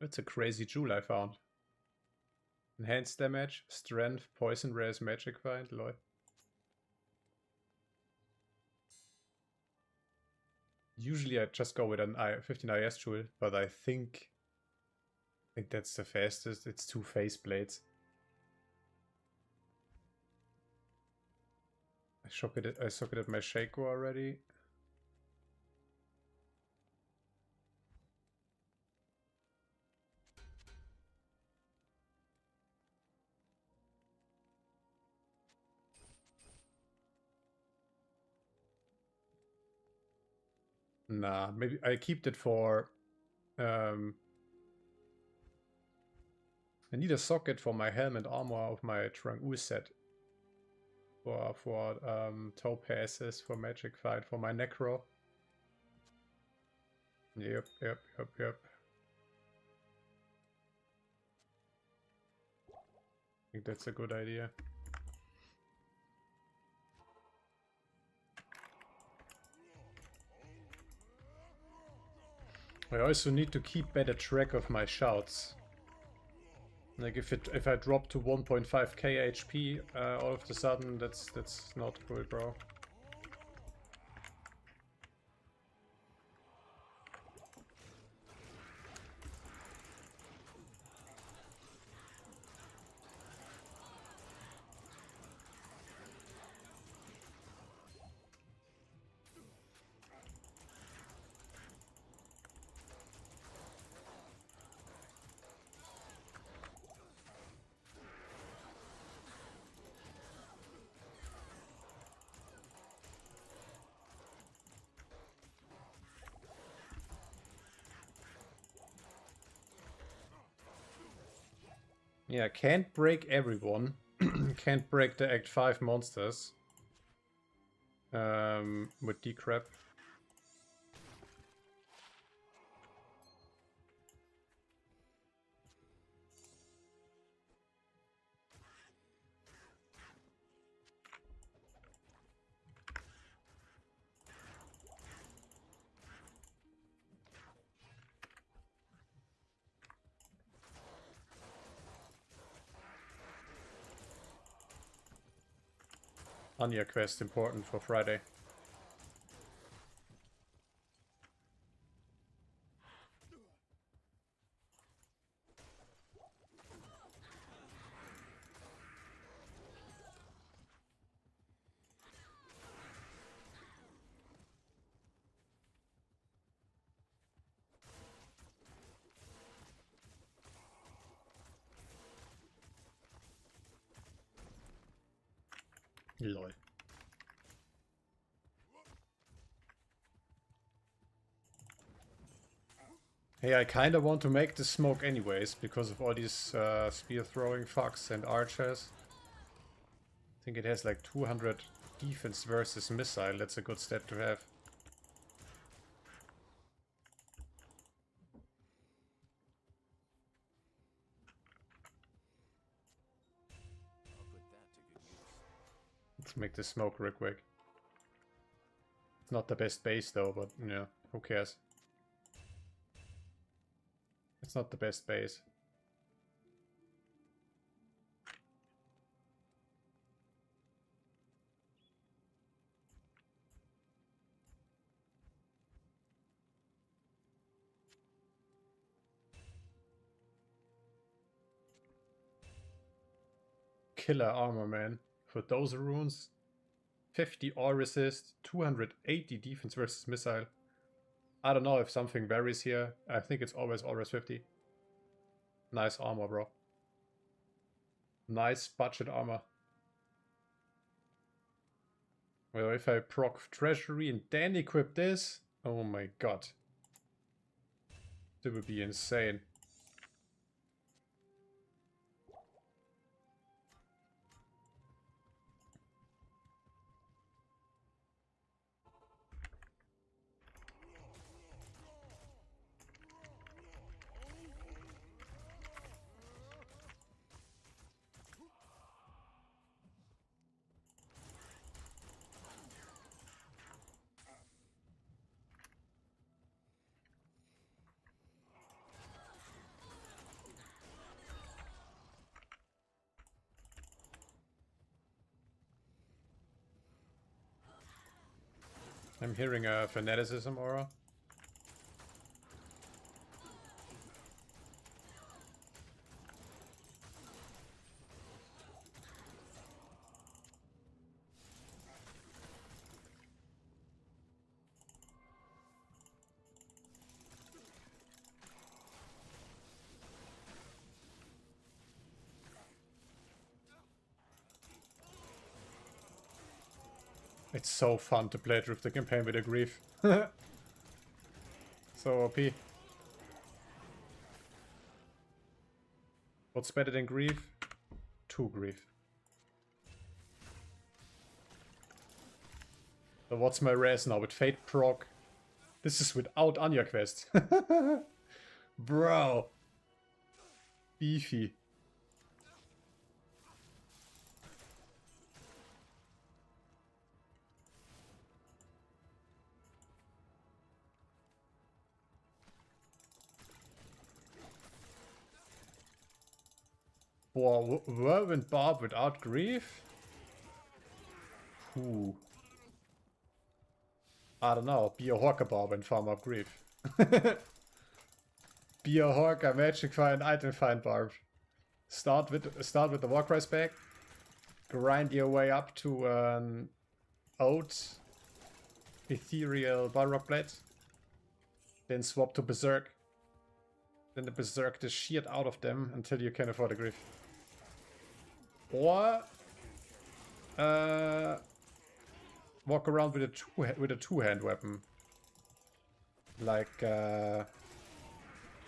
That's a crazy jewel I found. Enhanced damage, strength, poison raise, magic find, lol. Usually I just go with an 15 IS jewel, but I think that's the fastest. It's 2 face blades. I socketed my Shaco already. Nah, maybe I keep it for... I need a socket for my helmet armor of my Trang-U set. For topazes, for magic fight, for my necro. Yep. I think that's a good idea. I also need to keep better track of my shouts. Like if I drop to 1.5k HP all of a sudden, that's not cool, bro. Yeah, can't break everyone. Can't break the Act 5 monsters. With decrep. Anya quest important for Friday. Lol. Hey, I kinda want to make the smoke anyways, because of all these spear throwing fucks and archers. I think it has like 200 defense versus missile. That's a good stat to have. I'll put that to good use. Let's make the smoke real quick. It's not the best base though, but yeah, who cares? It's not the best base. Killer armor, man. For those runes, 50 all resist, 280 defense versus missile. I don't know if something varies here. I think it's always res 50. Nice armor, bro. Nice budget armor. Well, if I proc treasury and then equip this, oh my god. That would be insane. I'm hearing a fanaticism aura. It's so fun to play through the campaign with a grief. So OP. What's better than grief? 2 grief. So what's my res now with Fate proc? This is without Anya quest. Bro. Beefy. Wow, Whirlwind Barb without grief? Ooh. I don't know. Be a Hawker Barb and farm up grief. Be a Hawker, Magic Find, Item Find Barb. Start with the Warcry spec. Grind your way up to an Oat Ethereal Balrog Blade. Then swap to Berserk. Then the Berserk is sheared out of them until you can afford a grief. Or walk around with a two-hand weapon, like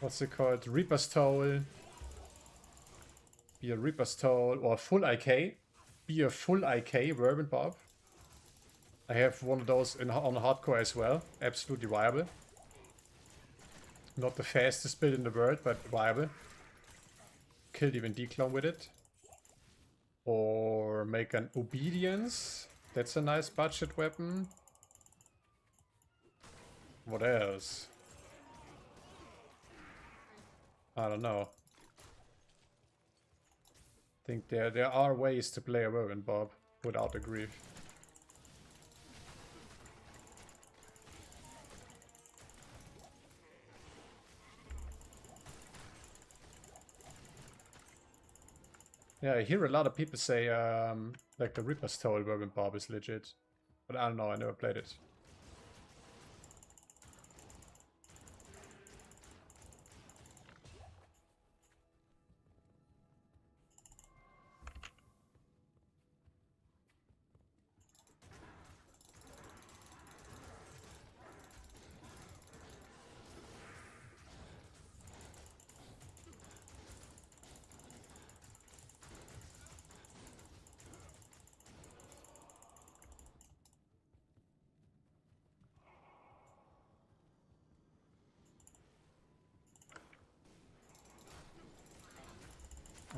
what's it called? Reaper's Toll. Be a Reaper's Toll or full IK. Be a full IK Whirlwind Barb. I have one of those on hardcore as well. Absolutely viable. Not the fastest build in the world, but viable. Killed even Declone with it. Or make an Obedience. That's a nice budget weapon. What else? I don't know. I think there are ways to play a Whirlwind Barb without a grief. Yeah, I hear a lot of people say like the Reaper's Toll Whirlwind Barb is legit. But I don't know, I never played it.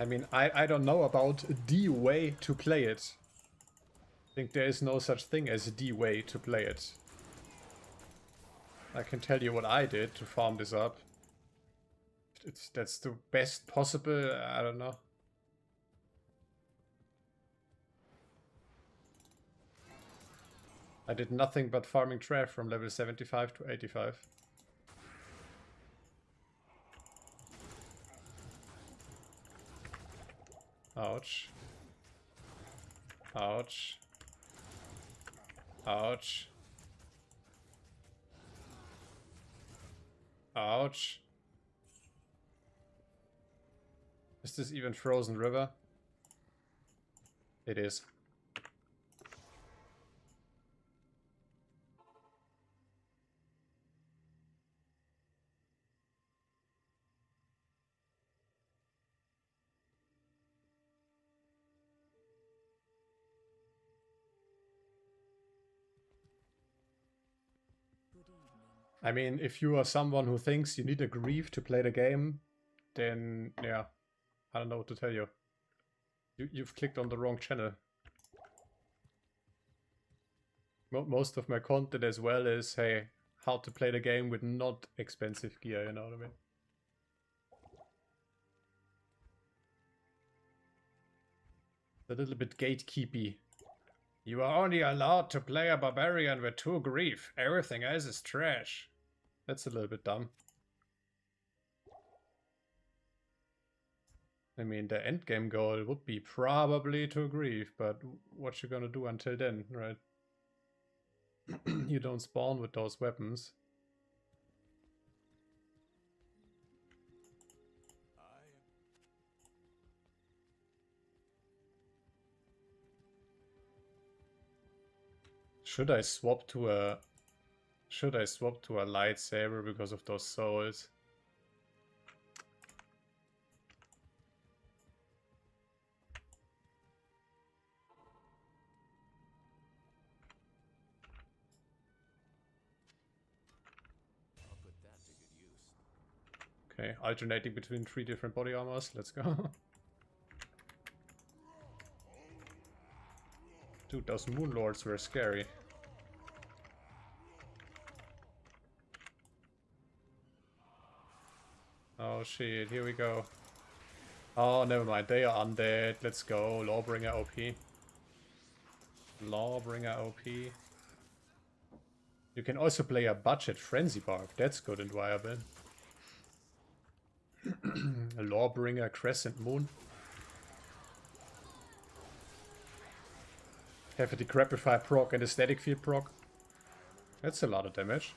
I mean, I don't know about the way to play it. I think there is no such thing as the way to play it. I can tell you what I did to farm this up. That's the best possible, I don't know. I did nothing but farming trash from level 75 to 85. Ouch. Ouch. Ouch. Ouch. Is this even Frozen River? It is. I mean, if you are someone who thinks you need a grief to play the game, then yeah, I don't know what to tell you. You've clicked on the wrong channel. Most of my content as well is, hey, how to play the game with not expensive gear, you know what I mean? A little bit gatekeepy. You are only allowed to play a barbarian with 2 grief. Everything else is trash. That's a little bit dumb. I mean, the endgame goal would be probably to grief, but what you gonna do until then, right? You don't spawn with those weapons. Should I swap to a lightsaber because of those souls? I'll put that to good use. Okay, alternating between 3 different body armors. Let's go. Dude, those moon lords were scary. Oh shit, here we go. Oh, never mind, they are undead. Let's go, Lawbringer OP. Lawbringer OP. You can also play a budget Frenzy Barb. That's good and viable. A Lawbringer Crescent Moon. Have a Decrepify proc and a Static Field proc. That's a lot of damage.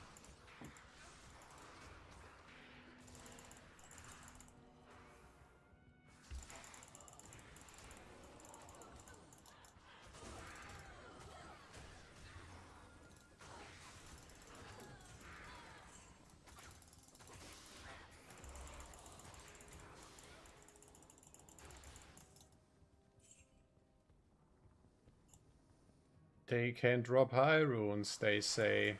They can drop high runes, they say.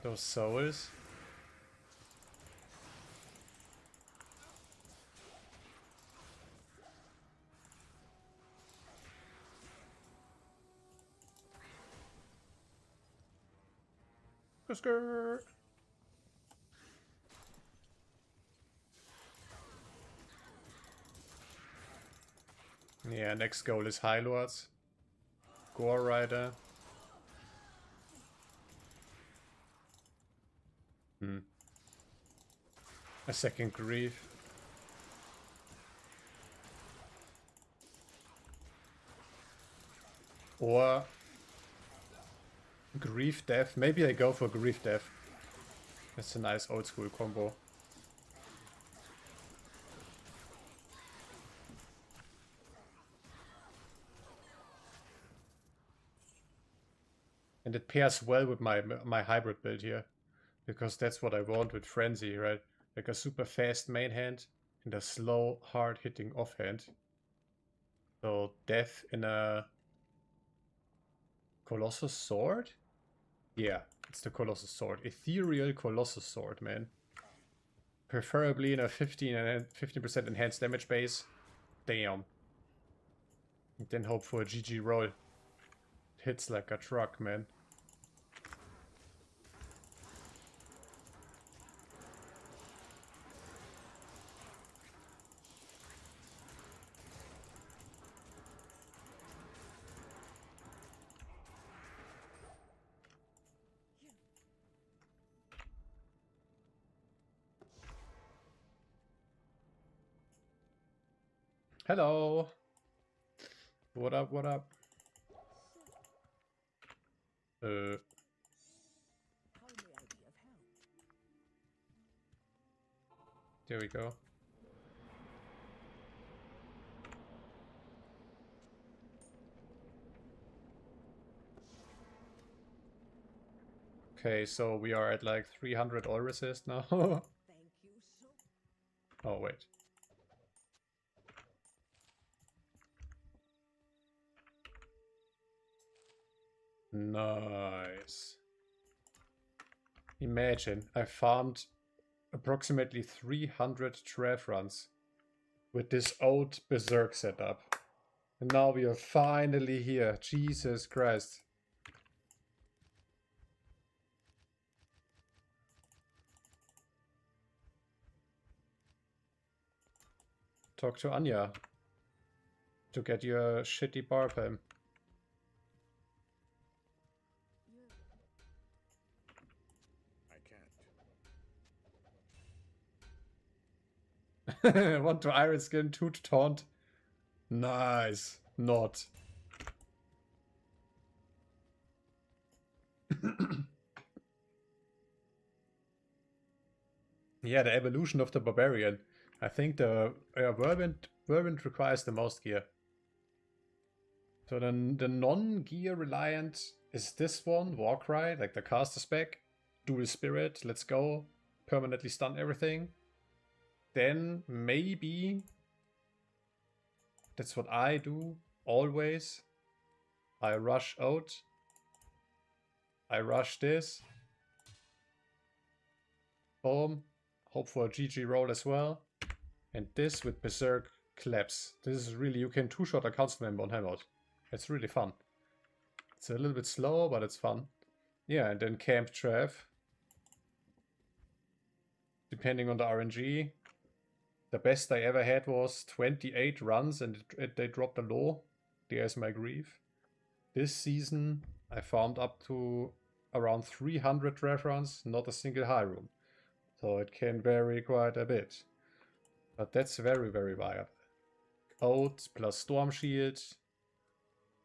Those souls. Skirt. Yeah, next goal is High Lords. Gore Rider. A second Grief. Or Grief Death. Maybe I go for Grief Death. That's a nice old school combo. And it pairs well with my hybrid build here. Because that's what I want with Frenzy, right? Like a super fast main hand and a slow, hard-hitting offhand. So Death in a Colossus Sword? Yeah, it's the Colossus Sword. Ethereal Colossus Sword, man. Preferably in a 15% enhanced damage base. Damn. And then hope for a GG roll. Hits like a truck, man. Hello. What up, what up? There we go. Okay, so we are at like 300 all resist now. Oh, wait. Nice. Imagine, I farmed approximately 300 draft runs with this old Berserk setup. And now we are finally here. Jesus Christ. Talk to Anya. to get your shitty BARB home. I can't. Want to Iron Skin, 2 to taunt. Nice. Not. Yeah, the evolution of the Barbarian. I think the Whirlwind requires the most gear. So then the non-gear reliant is this one, Warcry, like the caster spec. Dual Spirit, let's go. Permanently stun everything. Then maybe that's what I do always. I rush out. I rush this. Boom. Hope for a GG roll as well. And this with Berserk Collapse. This is really, you can two-shot a council member on Hammered. It's really fun. It's a little bit slow, but it's fun. Yeah, and then Camp Trev. Depending on the RNG. The best I ever had was 28 runs and they dropped a law. There's my grief. This season I farmed up to around 300 Trev runs, not a single high room. So it can vary quite a bit. But that's very, very viable. Oath plus Storm Shield.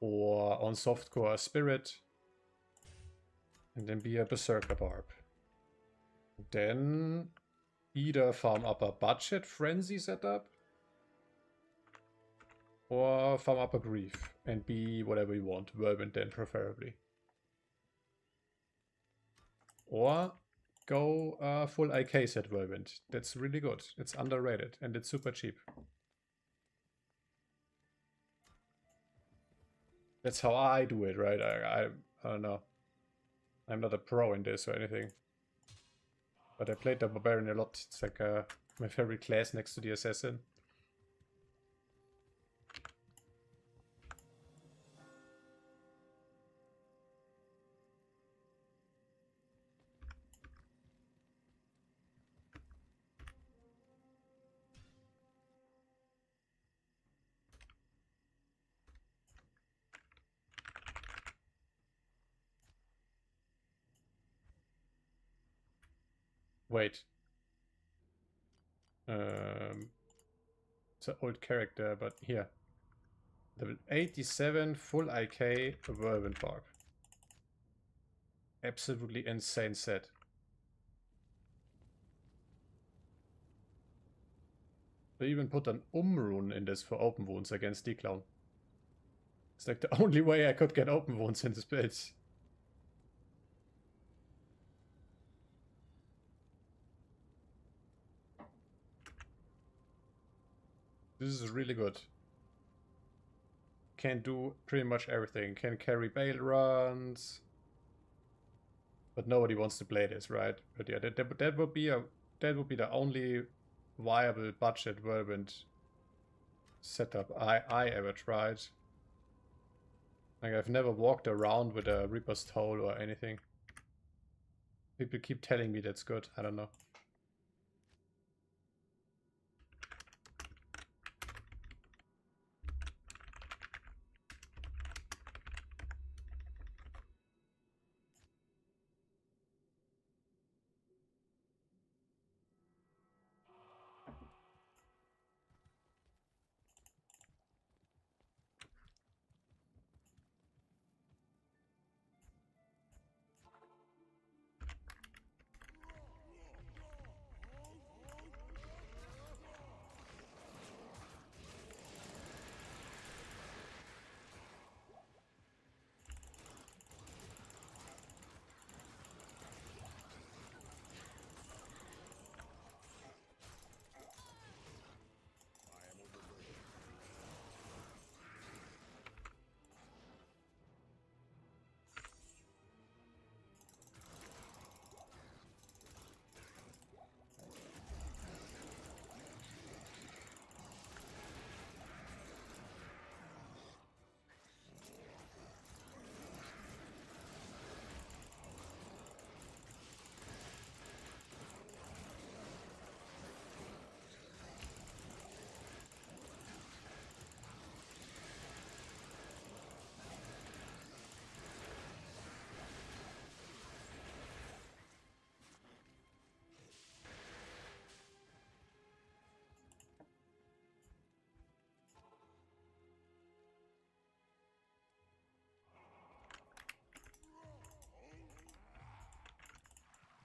Or on softcore Spirit. And then be a Berserker BARB. Then either farm up a budget frenzy setup. Or farm up a grief. And be whatever you want. Whirlwind then preferably. Or go full IK set Whirlwind. That's really good. It's underrated and it's super cheap. That's how I do it, right? I don't know. I'm not a pro in this or anything. But I played the Barbarian a lot. It's like my favorite class next to the Assassin. Wait. It's an old character, but here. Level 87, full IK, Whirlwind BARB. Absolutely insane set. They even put an rune in this for open wounds against D-Clown. It's like the only way I could get open wounds in this build. This is really good. Can do pretty much everything. Can carry bail runs. But nobody wants to play this, right? But yeah, that would be the only viable budget Whirlwind setup I ever tried. Like I've never walked around with a Reaper's Toll or anything. People keep telling me that's good. I don't know.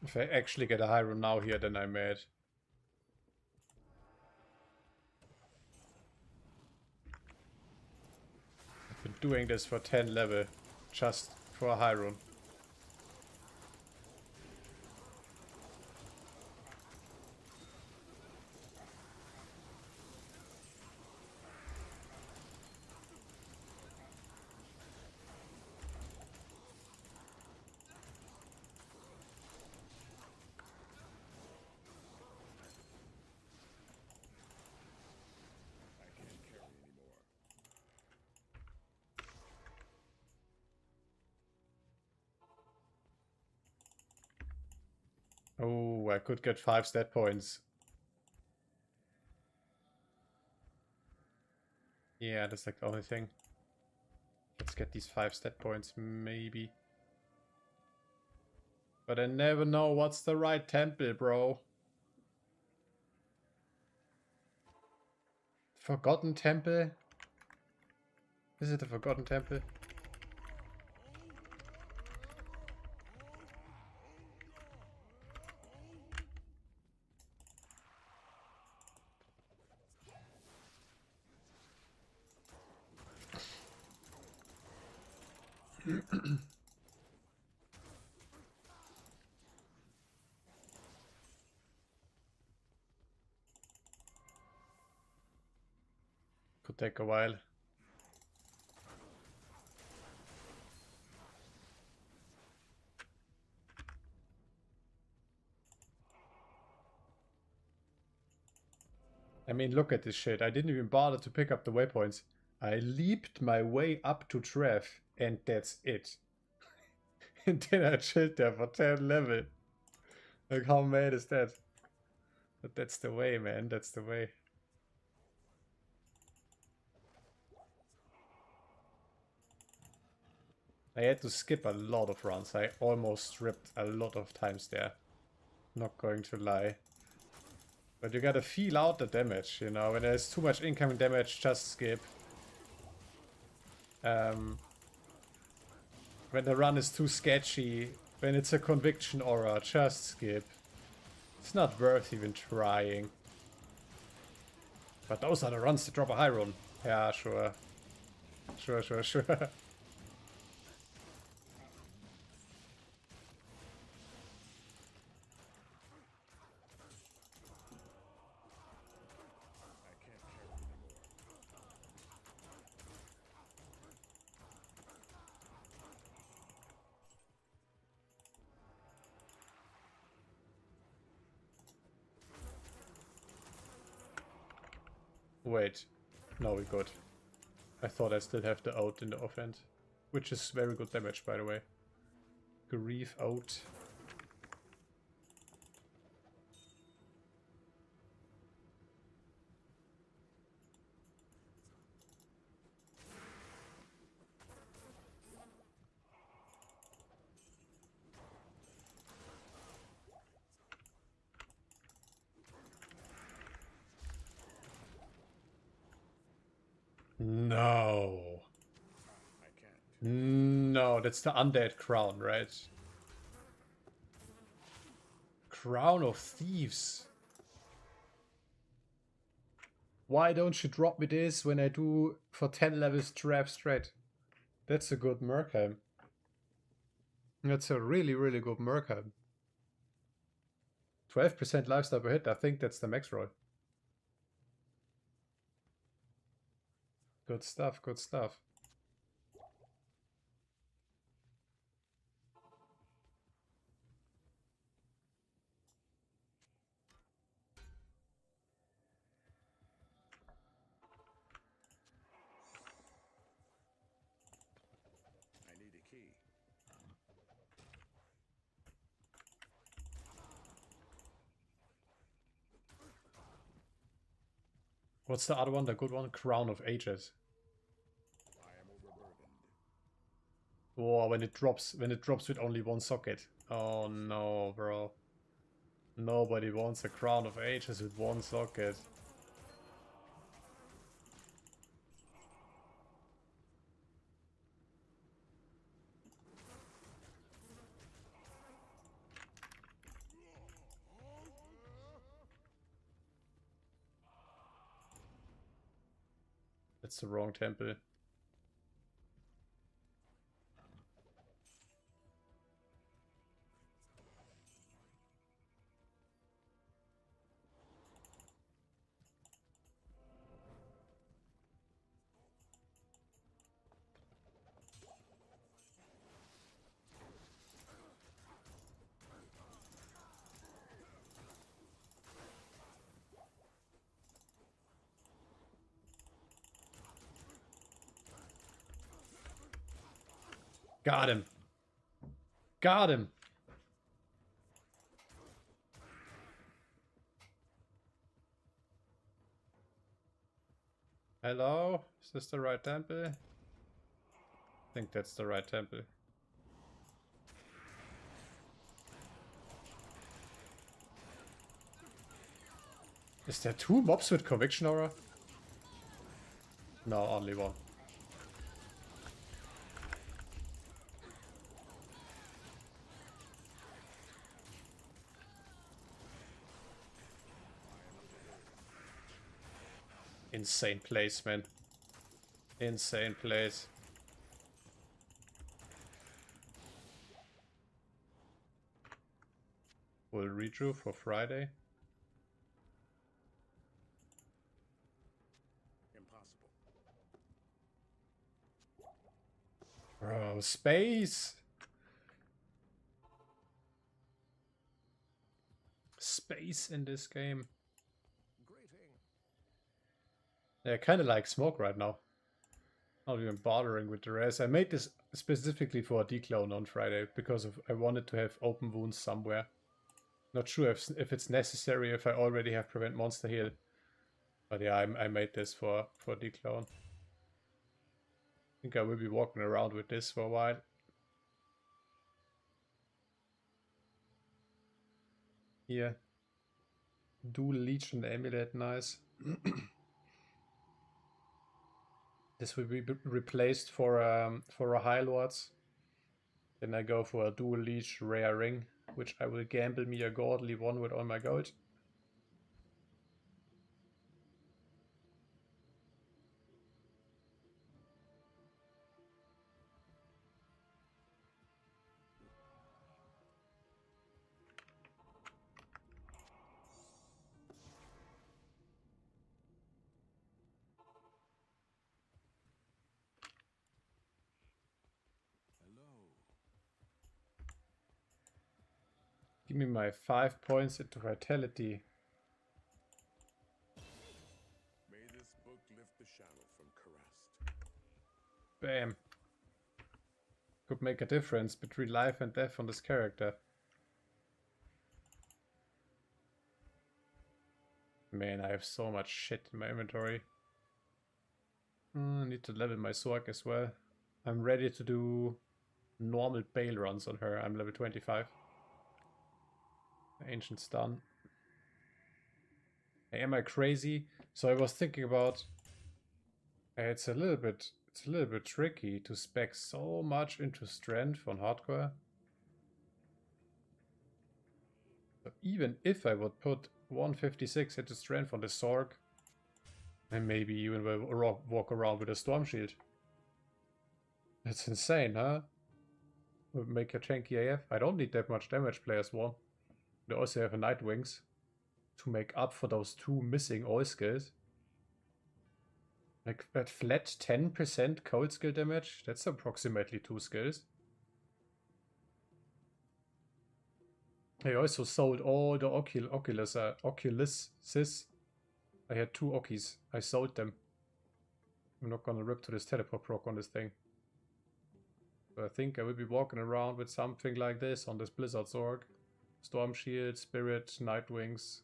If I actually get a high run now here, then I'm mad. I've been doing this for 10 level, just for a high run. I can't carry anymore. Oh, I could get 5 stat points. Yeah, that's like the only thing. Let's get these 5 stat points, maybe. But I never know what's the right temple, bro. Forgotten Temple? Is it a Forgotten Temple? Could take a while. I mean, look at this shit. I didn't even bother to pick up the waypoints. I leaped my way up to Trev, and that's it. And then I chilled there for 10 level. Like, how mad is that? But that's the way, man. That's the way. I had to skip a lot of runs. I almost stripped a lot of times there. Not going to lie. But you gotta feel out the damage, you know. When there's too much incoming damage, just skip. When the run is too sketchy, when it's a conviction aura, just skip. It's not worth even trying. But those are the runs that drop a high run. Yeah, sure. Sure. I can't carry anymore. Wait. No, we good. I thought I still have the out in the offhand. Which is very good damage, by the way. Grief out. No. I can't. No, that's the undead crown, right? Crown of Thieves. Why don't you drop me this when I do for 10 levels trap straight? That's a good Murkheim. That's a really, really good Murkheim. 12% lifestyle per hit, I think that's the max roll. Good stuff, good stuff. I need a key. What's the other one, the good one? Crown of Ages. I am overburdened. Oh, when it drops with only one socket. Oh no, bro. Nobody wants a Crown of Ages with one socket. That's the wrong temple. Got him. Got him. Hello? Is this the right temple? I think that's the right temple. Is there 2 mobs with conviction aura? No, only 1. Insane place, man. Insane place. We'll redraw for Friday. Impossible. Bro, space! Space in this game. Yeah, kind of like smoke right now. Not even bothering with the rest. I made this specifically for a declone on Friday because I wanted to have open wounds somewhere. Not sure if it's necessary if I already have prevent monster heal. But yeah, I made this for declone. I think I will be walking around with this for a while. Here. Dual Legion Amulet, nice. This will be replaced for a High Lords. Then I go for a Dual Leech Rare Ring, which I will gamble me a godly one with all my gold. Give me my 5 points into Vitality. May this book lift the shadow from Karest. Bam. Could make a difference between life and death on this character. Man, I have so much shit in my inventory. I need to level my Sorg as well. I'm ready to do normal Bale runs on her. I'm level 25. Ancient's done. Hey, am I crazy? So I was thinking about it's a little bit tricky to spec so much into strength on hardcore. So even if I would put 156 into strength on the Sorg, and maybe even will walk around with a storm shield. That's insane, huh? Would make a tanky AF. I don't need that much damage, players 1. They also have a Night Wings to make up for those 2 missing oil skills. Like that flat 10% cold skill damage, that's approximately 2 skills. I also sold all the Oculuses. I had 2 Okis. I sold them. I'm not gonna rip to this teleport proc on this thing. So I think I will be walking around with something like this on this Blizzard Zorg. Storm Shield, Spirit, Night Wings.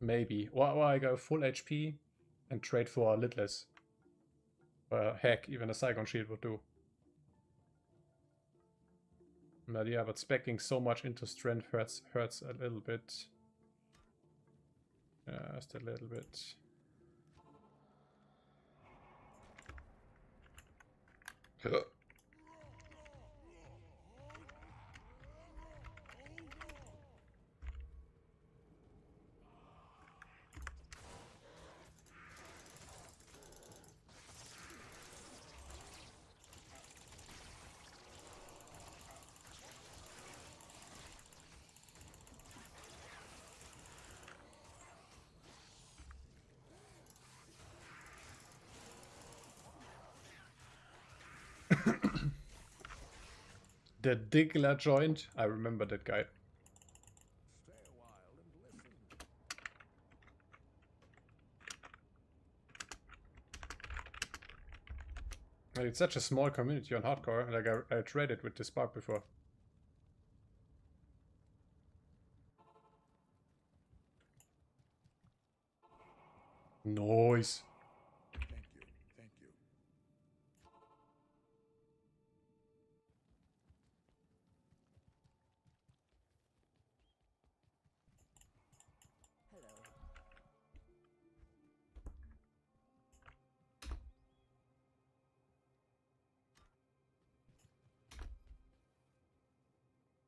Maybe. Or I go full HP and trade for a Lidless. Heck, even a Saigon Shield would do. But yeah, but speccing so much into strength hurts a little bit. Just a little bit. The Diggler joint. I remember that guy. Stay a while and listen. Like, it's such a small community on hardcore. Like I traded with this BARB before. Nice. Thank you. Thank you.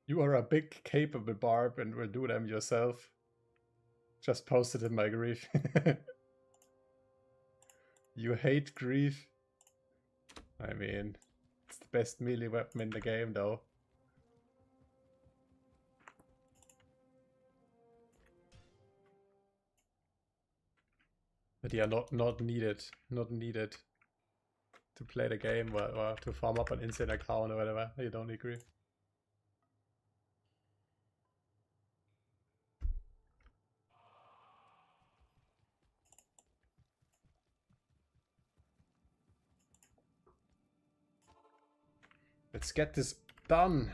You are a big, capable BARB and will do them yourself. Just posted in my grief. You hate grief. I mean, it's the best melee weapon in the game, though. But yeah, not needed. Not needed to play the game or to farm up an instant account or whatever. You don't need grief. Let's get this done.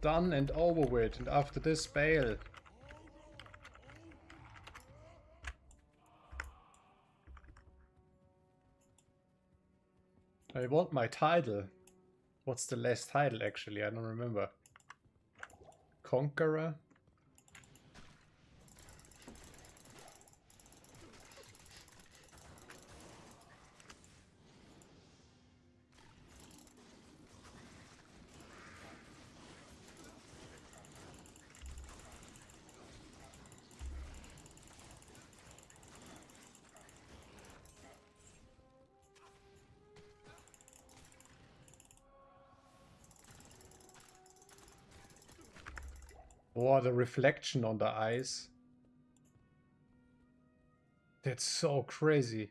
Done and over with. And after this, bail. I want my title. What's the last title, actually? I don't remember. Conqueror? Oh, the reflection on the eyes. That's so crazy.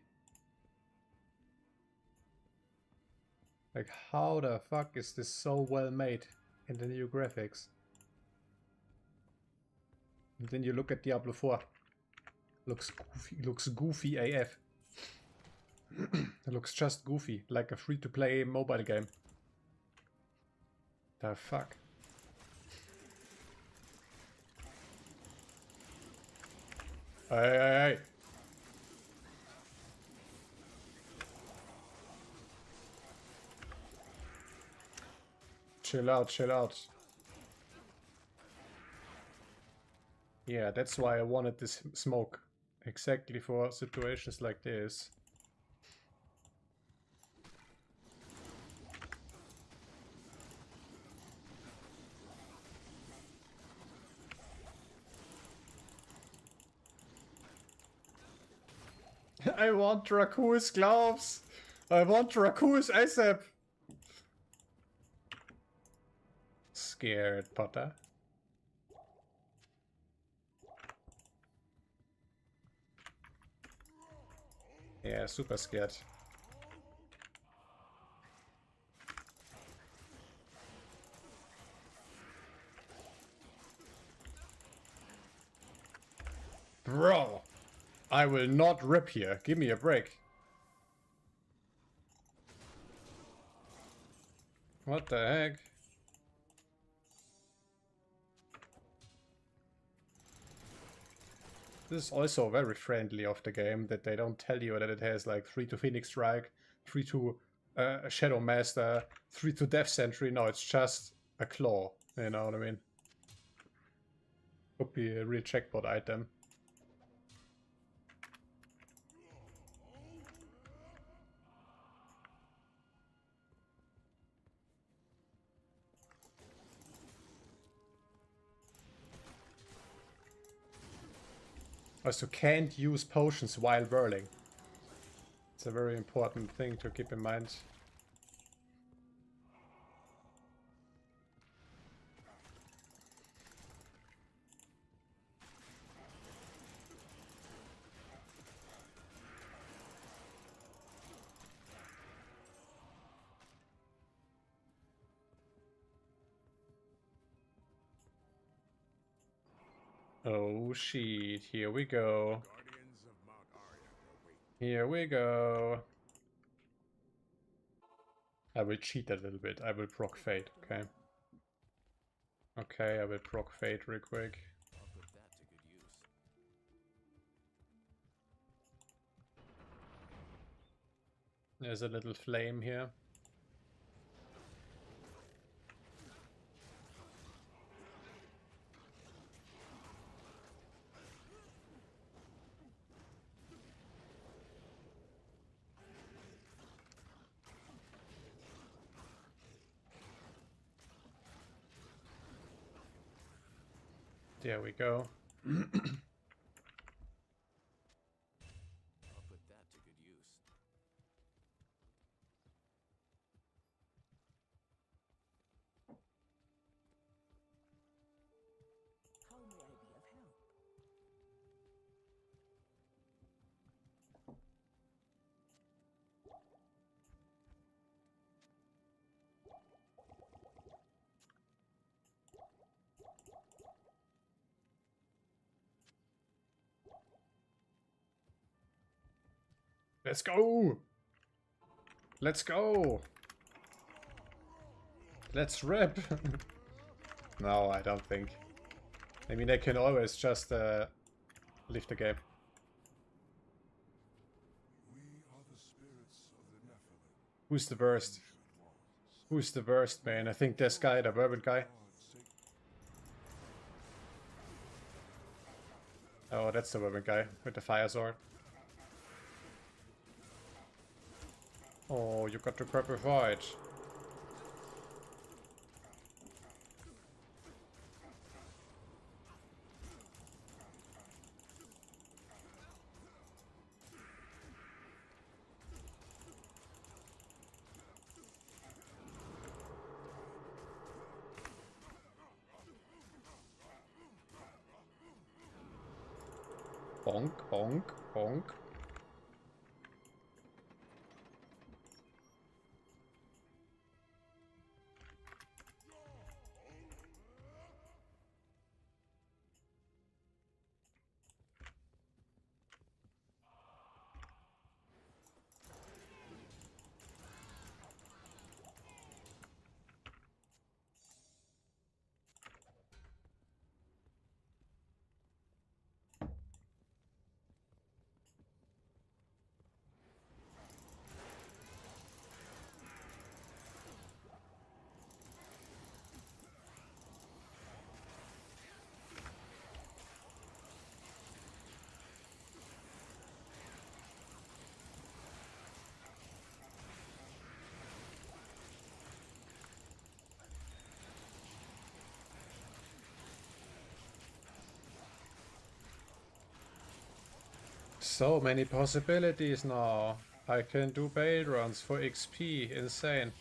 Like, how the fuck is this so well made in the new graphics? And then you look at Diablo 4. Looks goofy AF. It looks just goofy, like a free-to-play mobile game. The fuck? Hey. Chill out. Yeah, that's why I wanted this smoke. Exactly for situations like this. I want Dracou's gloves! I want Dracou's ASAP! Scared, Potter. Yeah, super scared. Bro! I will not rip here. Give me a break. What the heck? This is also very friendly of the game, that they don't tell you that it has like 3 to Phoenix Strike, 3 to Shadow Master, 3 to Death Sentry. No, it's just a claw. You know what I mean? Could be a real checkpoint item. Also, can't use potions while whirling. It's a very important thing to keep in mind. Oh shit, here we go. Guardians of Mount Arya await. Here we go. I will cheat a little bit. I will proc Fate, okay? Okay, I will proc Fate real quick. I'll put that to good use. There's a little flame here. There we go. I'll put that to good use. How may I be of help? Let's go! Let's go! Let's rip! No, I don't think. I mean, I can always just leave the game. We are the spirits of the Nephilim. Who's the worst? Who's the worst, man? I think this guy, the bourbon guy. Oh, that's the bourbon guy with the fire sword. Oh, you got to grab a fight. Bonk, bonk, bonk. So many possibilities now. I can do bail runs for XP. Insane.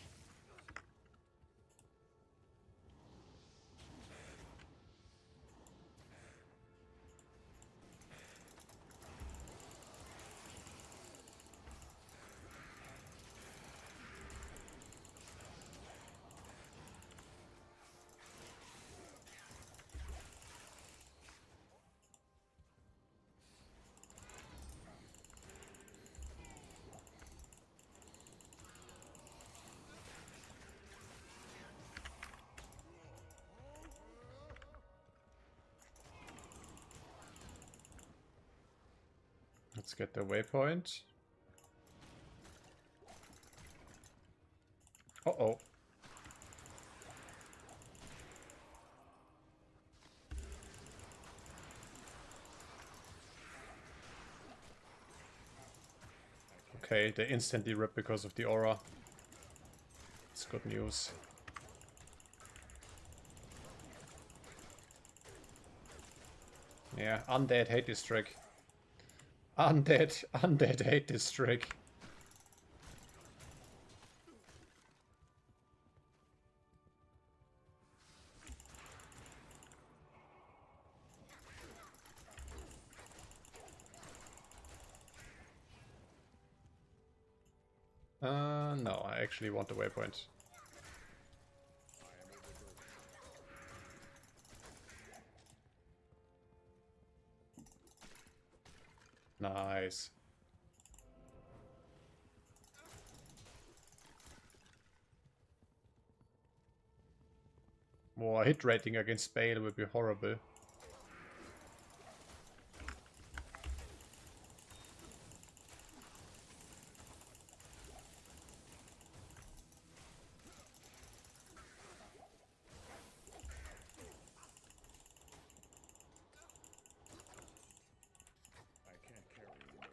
Let's get the waypoint. Uh-oh. Okay, they instantly rip because of the aura. It's good news. Yeah, undead hate this trick. Undead hate this trick. No, I actually want the waypoint. Nice. More hit rating against Bale would be horrible. I can't carry anymore.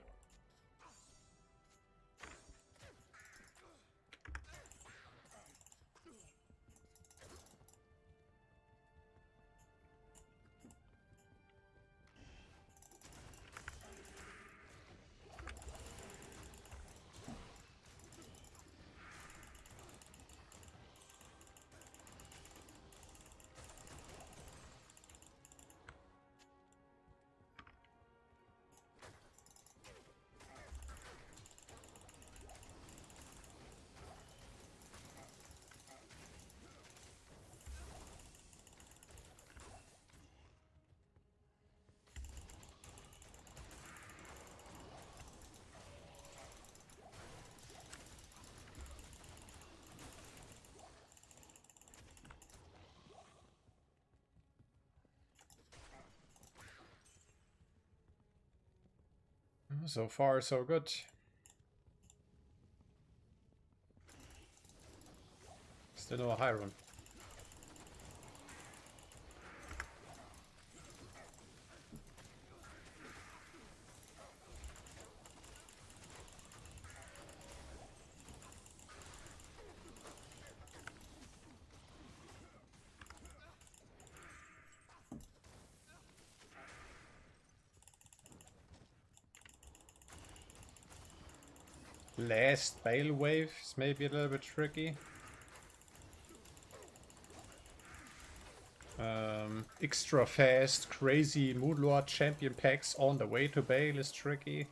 So far, so good. Still no high run. Last Bale wave is maybe a little bit tricky. Extra fast, crazy Moodlord champion packs on the way to Bale is tricky.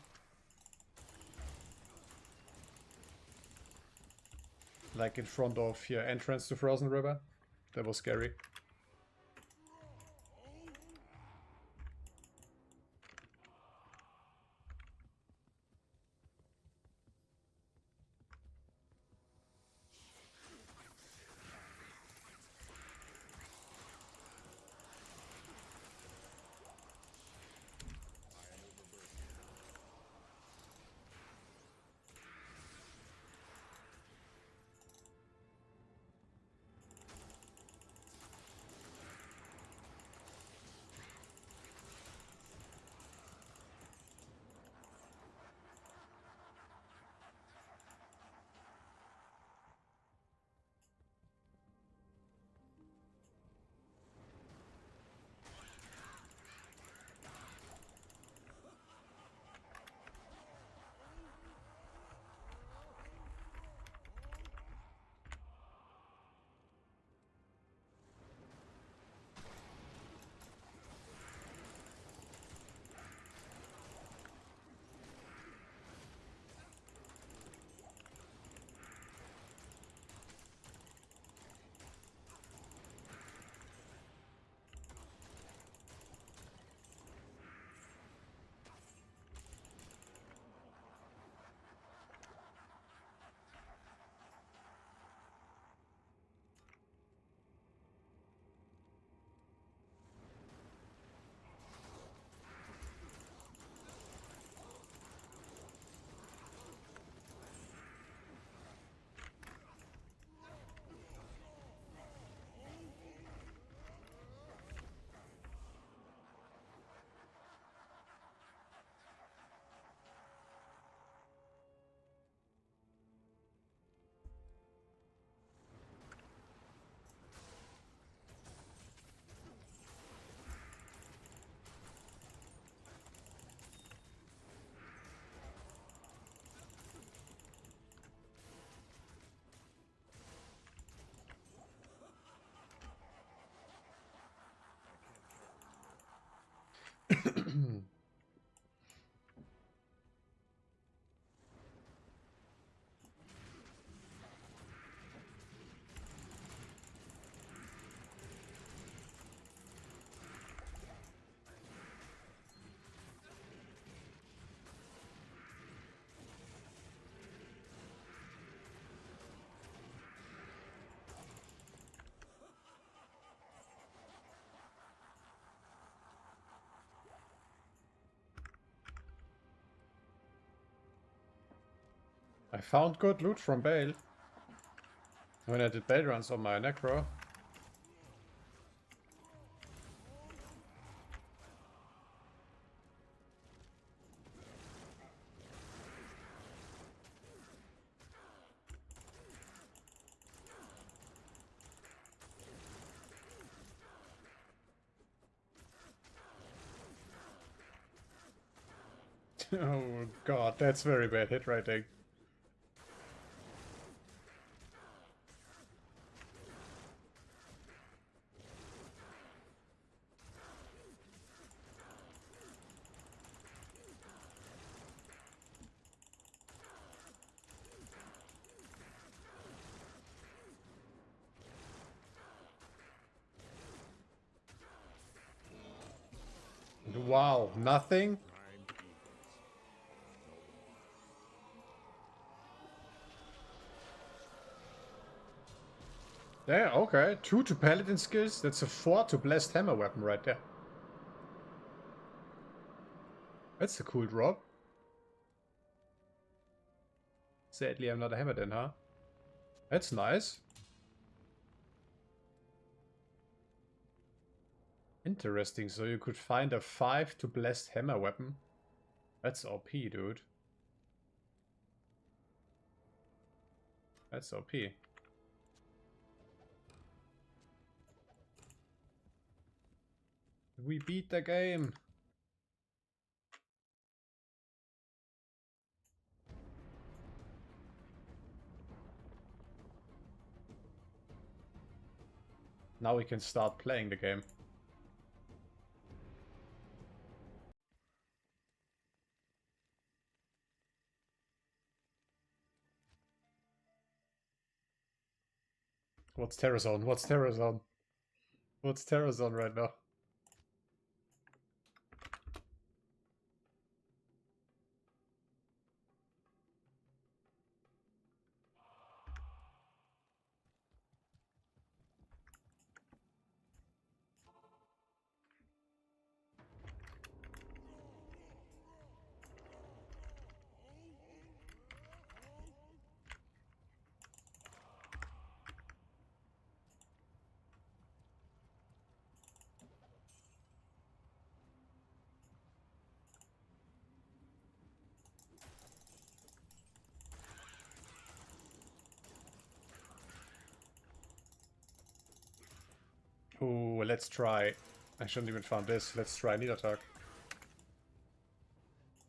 Like in front of your entrance to Frozen River. That was scary. I found good loot from Bale. When I did Bale runs on my Necro. Oh god, that's very bad hit rating. Wow, nothing? Yeah, okay. 2 to Paladin skills. That's a 4 to Blessed Hammer weapon right there. That's a cool drop. Sadly, I'm not a hammer then, huh? That's nice. Interesting, so you could find a 5 to Blessed Hammer weapon. That's OP, dude. That's OP. We beat the game. Now we can start playing the game. What's Terror Zone? What's Terror Zone? What's Terror Zone right now? Ooh, let's try. I shouldn't even found this. Let's try Need Attack.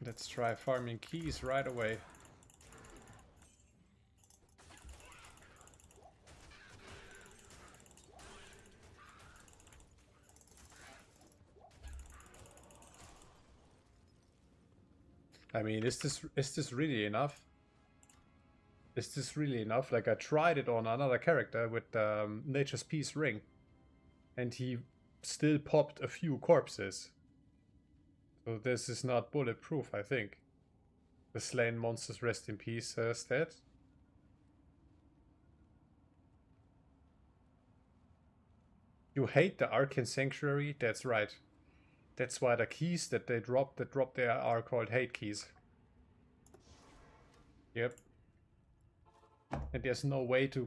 Let's try farming keys right away. I mean, is this really enough? Is this really enough? Like, I tried it on another character with Nature's Peace Ring. And he still popped a few corpses. So this is not bulletproof, I think. The slain monsters rest in peace stat. You hate the Arcane Sanctuary? That's right. That's why the keys that they drop there are called hate keys. Yep. And there's no way to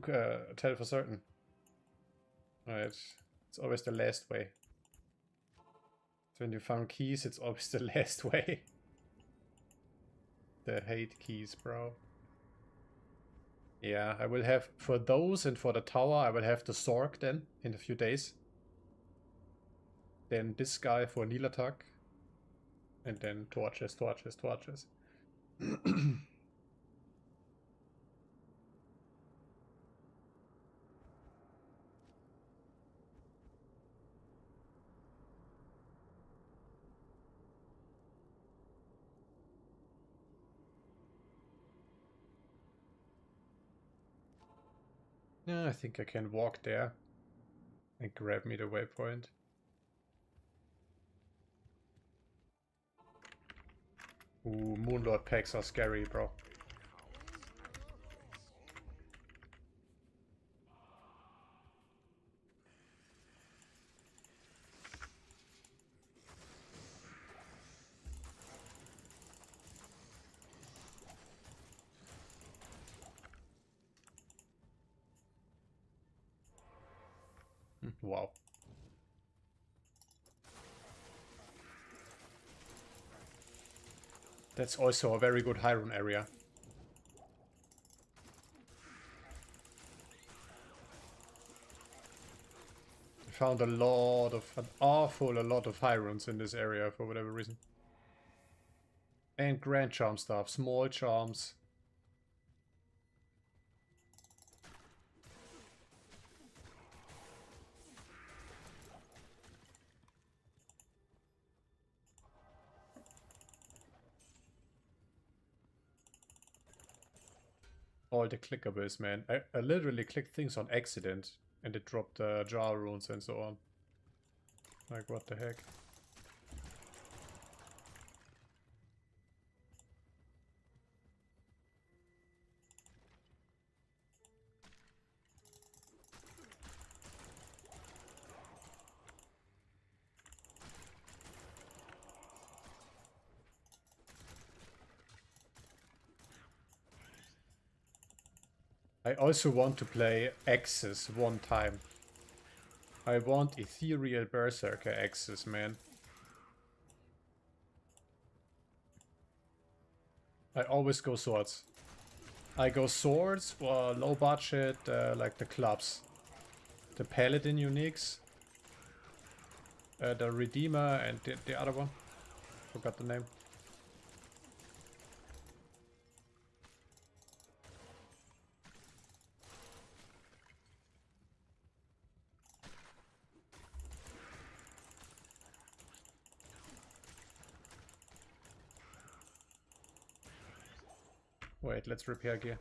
tell for certain. Alright. It's always the last way. So when you found keys, it's always the last way. The hate keys, bro. Yeah, I will have, for those and for the tower, I will have the Sork then, in a few days. Then this guy for Neil attack. And then torches. Yeah, I think I can walk there and grab me the waypoint. Ooh, Moonlord packs are scary, bro. Wow. That's also a very good high rune area. I found an awful lot of high runes in this area for whatever reason. And grand charm stuff, small charms. All the clickables, man. I literally clicked things on accident and it dropped jar runes and so on. Like, what the heck? I also want to play Axis one time. I want Ethereal Berserker Axis, man. I always go swords. I go swords or low budget, like the clubs. The Paladin uniques. The Redeemer and the other one. Forgot the name. Wait, let's repair gear.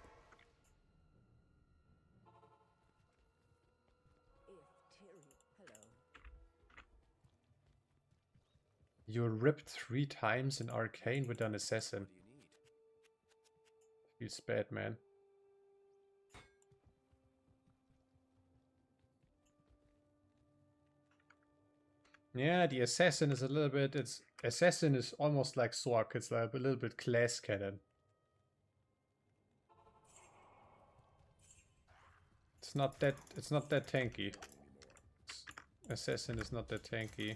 Hello. You ripped 3 times in Arcane with an assassin. What do you need? Feels bad, man. Yeah, the assassin is a little bit. Assassin is almost like Sork. It's like a little bit class cannon. It's not that tanky. Assassin is not that tanky.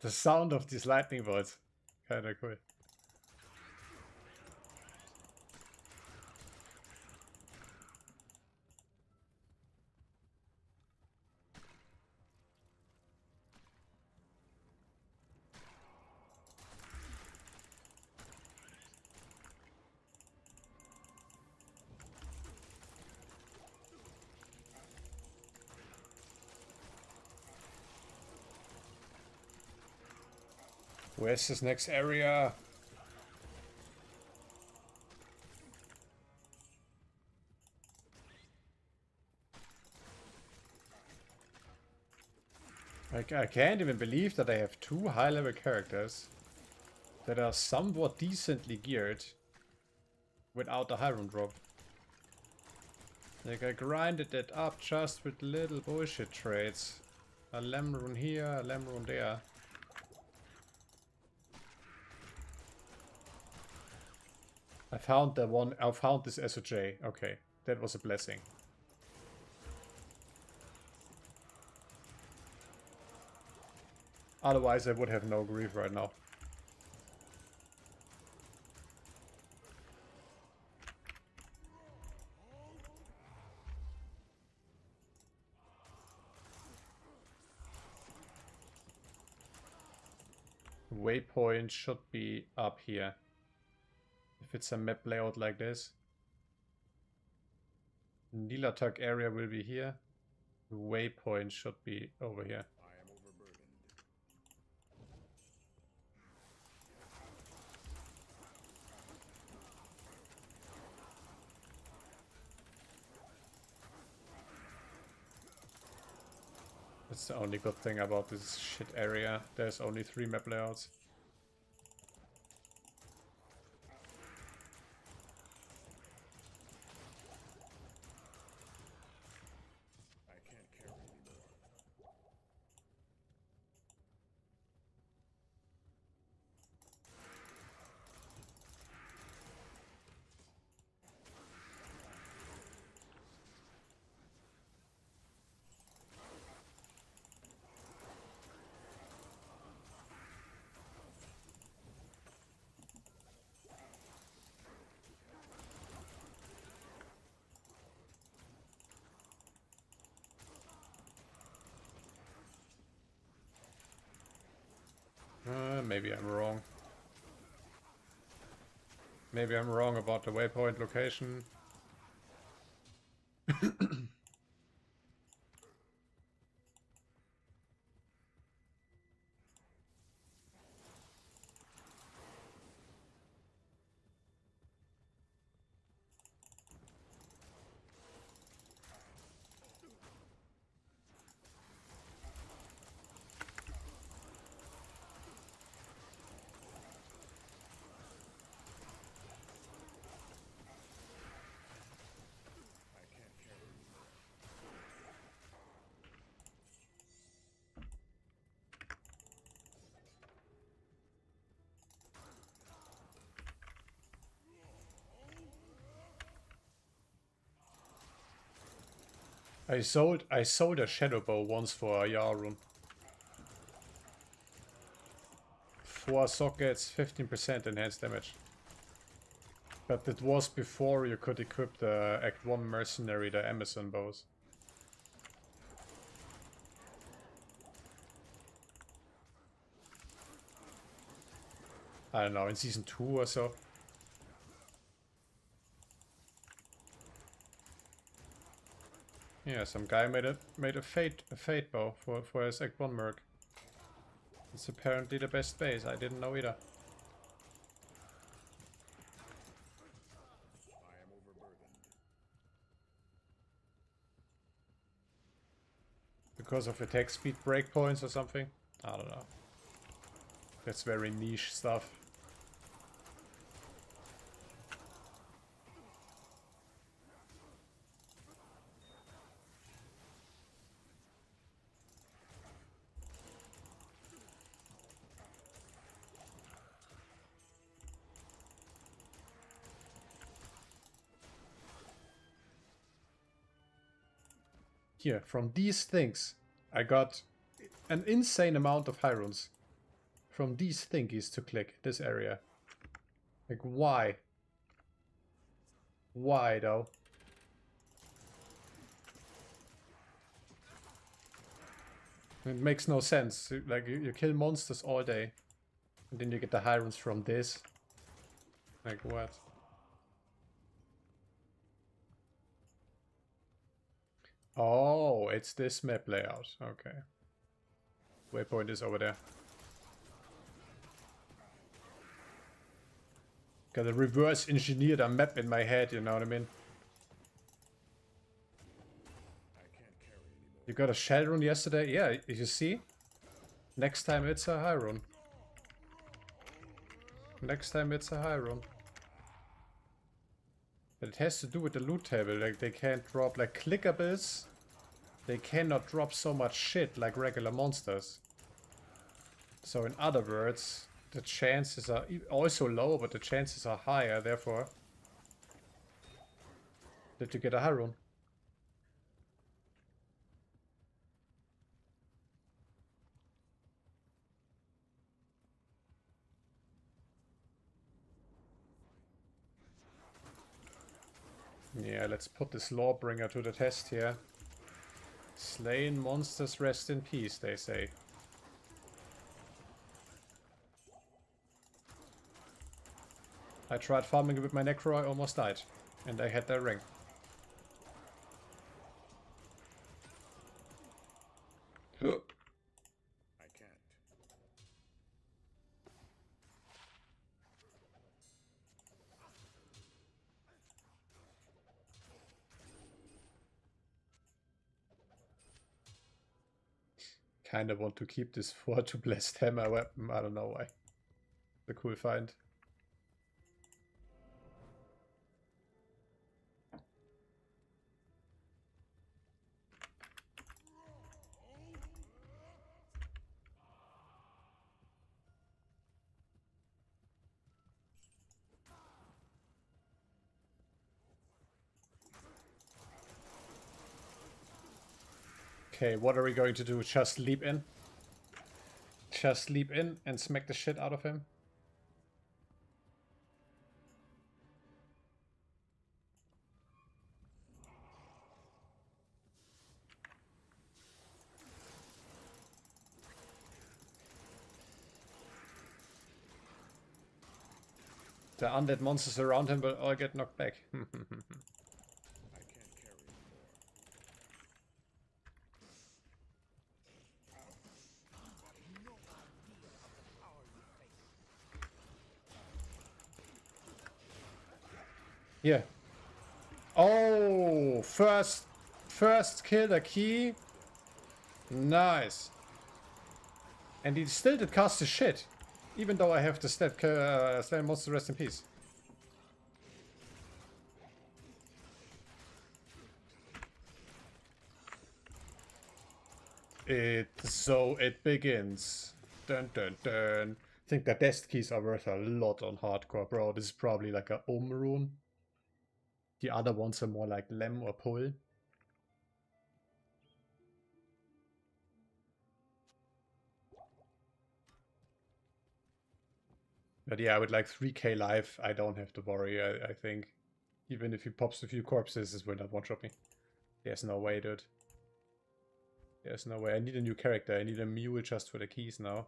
The sound of these lightning bolts. Kinda cool. Where's this next area? Like, I can't even believe that I have 2 high-level characters that are somewhat decently geared without the high rune drop. Like, I grinded it up just with little bullshit trades. A Lem rune here, a Lem rune there. I found this SOJ. Okay, that was a blessing. Otherwise I would have no grief right now. Waypoint should be up here. If it's a map layout like this. Nilatak area will be here. Waypoint should be over here. I am overburdened. That's the only good thing about this shit area. There's only 3 map layouts. I can't carry anymore. Maybe I'm wrong. Maybe I'm wrong about the waypoint location. I can't carry anymore. I sold a shadow bow once for a Yarun. 4 sockets, 15% enhanced damage. But it was before you could equip the Act 1 mercenary, the Amazon bows. I don't know, in Season 2 or so. Yeah, some guy made a fate bow for his Act 1 merc. It's apparently the best base, I didn't know either. I am overburdened. Because of attack speed breakpoints or something? I don't know. That's very niche stuff. Here, from these things, I got an insane amount of high runes. From these thingies to click this area. Like, why? Why, though? It makes no sense. Like, you kill monsters all day. And then you get the high runes from this. Like, what? Oh, it's this map layout. Okay. Waypoint is over there. Gotta reverse engineer the map in my head, you know what I mean? I can't carry anymore. You got a shell rune yesterday? Yeah, you see? Next time it's a high rune. Next time it's a high rune. But it has to do with the loot table. Like, they can't drop, like, clickables. They cannot drop so much shit like regular monsters. So in other words, the chances are also low, but the chances are higher, therefore, that you get a high rune. Yeah, let's put this Lawbringer to the test here. Slain monsters rest in peace, they say. I tried farming with my Necro, I almost died. And I had that ring. I can't. Kinda want to keep this for to blessed hammer weapon, I don't know why. The cool find. Okay, what are we going to do? Just leap in? Just leap in and smack the shit out of him? The undead monsters around him will all get knocked back. I can't carry more. Here. Oh, first kill the key. Nice. And he still did cast his shit. Even though I have the Slay Monster rest in peace. So it begins. Dun dun dun. I think the Dest keys are worth a lot on hardcore, bro. This is probably like a rune. The other ones are more like Lem or Pull. But yeah, with like 3k life, I don't have to worry, I think. Even if he pops a few corpses, this will not one-shot me. There's no way, dude. There's no way. I need a new character. I need a mule just for the keys now.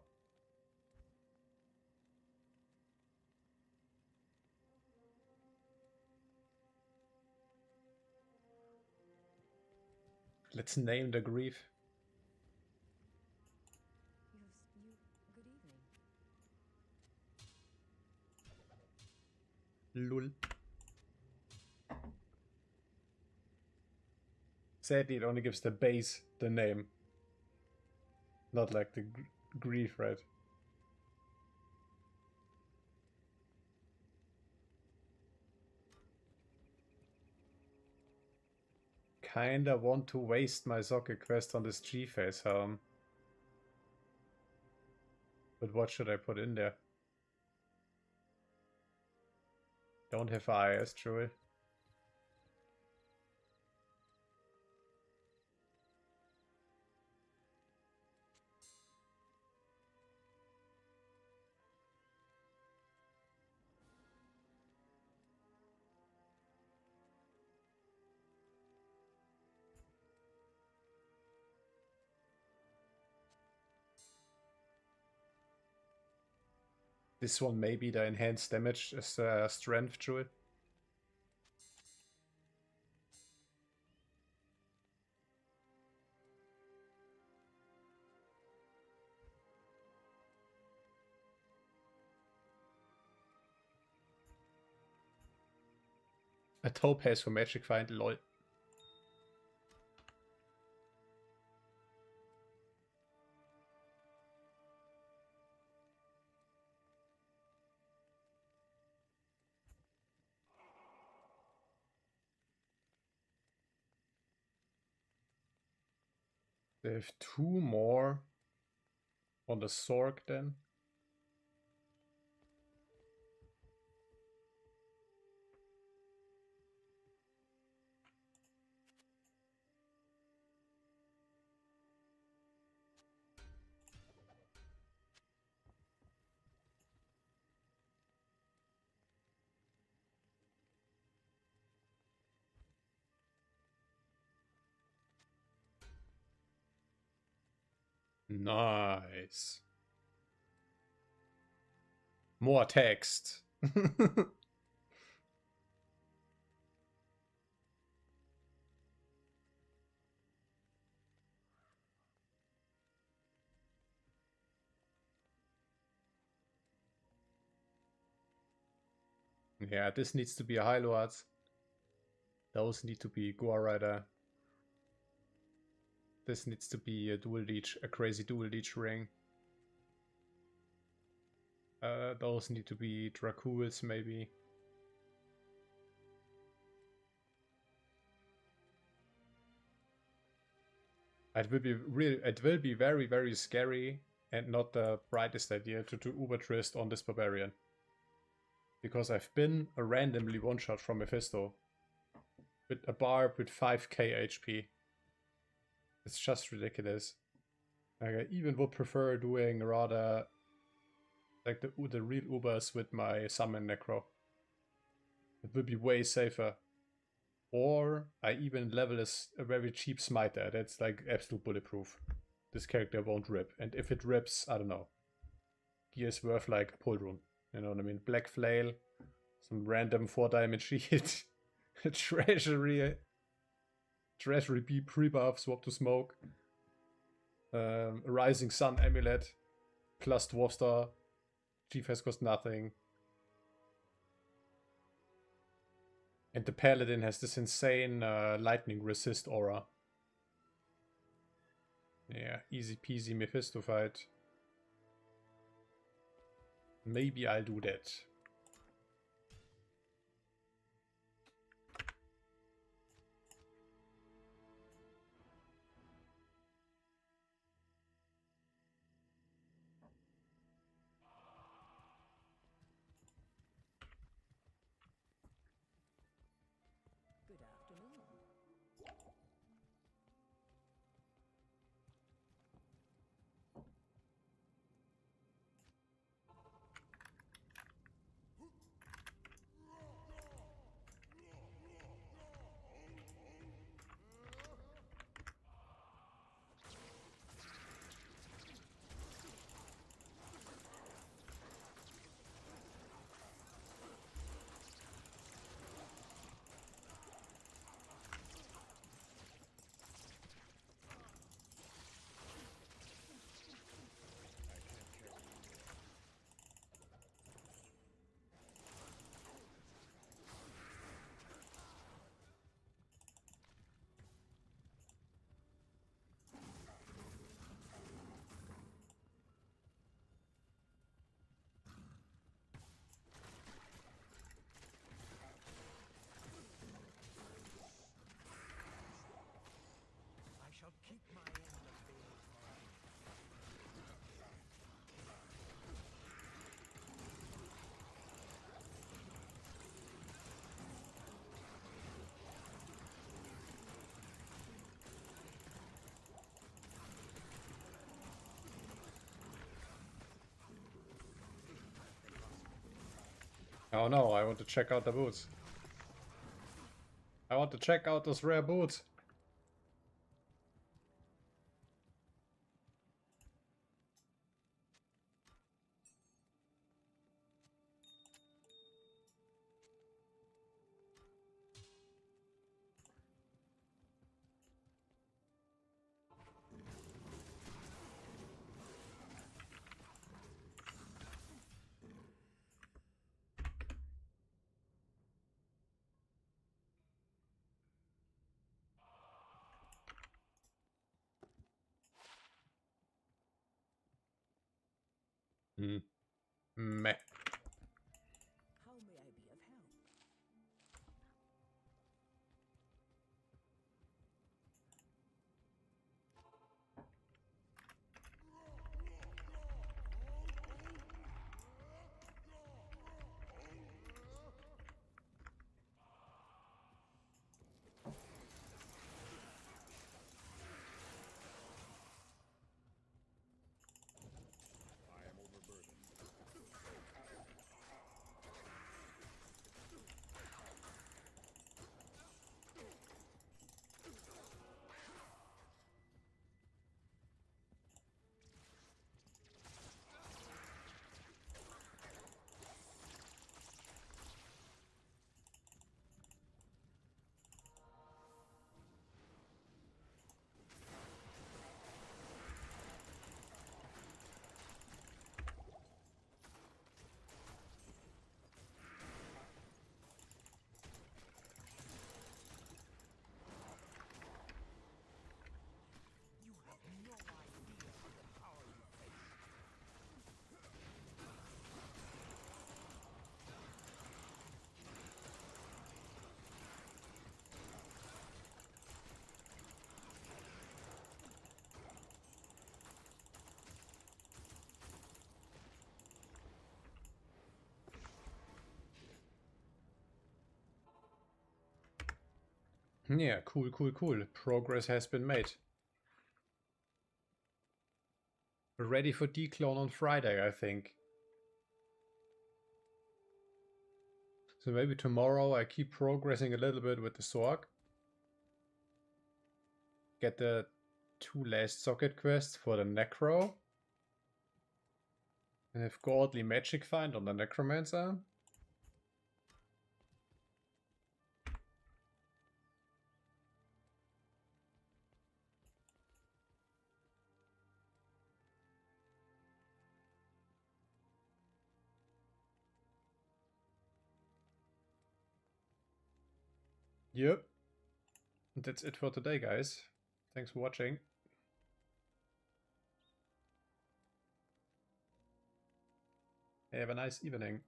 Let's name the grief. Good evening. Lul. Sadly, it only gives the base the name. Not like the grief, right? Kinda want to waste my socket quest on this G-Face helm. But what should I put in there? Don't have eyes, true. This one may be the enhanced damage as strength to it. A topaz for magic find, lol. They have 2 more on the Sorg then. Nice. More text. Yeah, this needs to be a High Lord. Those need to be Goa Rider. This needs to be a dual leech, a crazy dual leech ring. Those need to be Dracules maybe. It will be very, very scary and not the brightest idea to do Uber Trist on this Barbarian. Because I've been a randomly one-shot from Mephisto with a BARB with 5k HP. It's just ridiculous. Like, I even would prefer doing rather like the real Ubers with my Summon Necro. It would be way safer. Or I even level a very cheap Smiter. That's like absolute bulletproof. This character won't rip. And if it rips, I don't know. Gear is worth like a pull rune. You know what I mean? Black Flail. Some random 4 damage shield. Treasury pre-buff, swap to smoke. Rising Sun Amulet. Plus Dwarf Star. Chief has cost nothing. And the Paladin has this insane lightning resist aura. Yeah, easy peasy Mephisto fight. Maybe I'll do that. Good afternoon. Oh no, I want to check out the boots. I want to check out those rare boots. Meh. How may I be of help? I am overburdened. Yeah, cool, cool, cool. Progress has been made. We're ready for declone on Friday, I think. So maybe tomorrow I keep progressing a little bit with the Sorg. Get the 2 last socket quests for the Necro. And have Godly Magic Find on the Necromancer. Yep. And that's it for today, guys. Thanks for watching. Have a nice evening.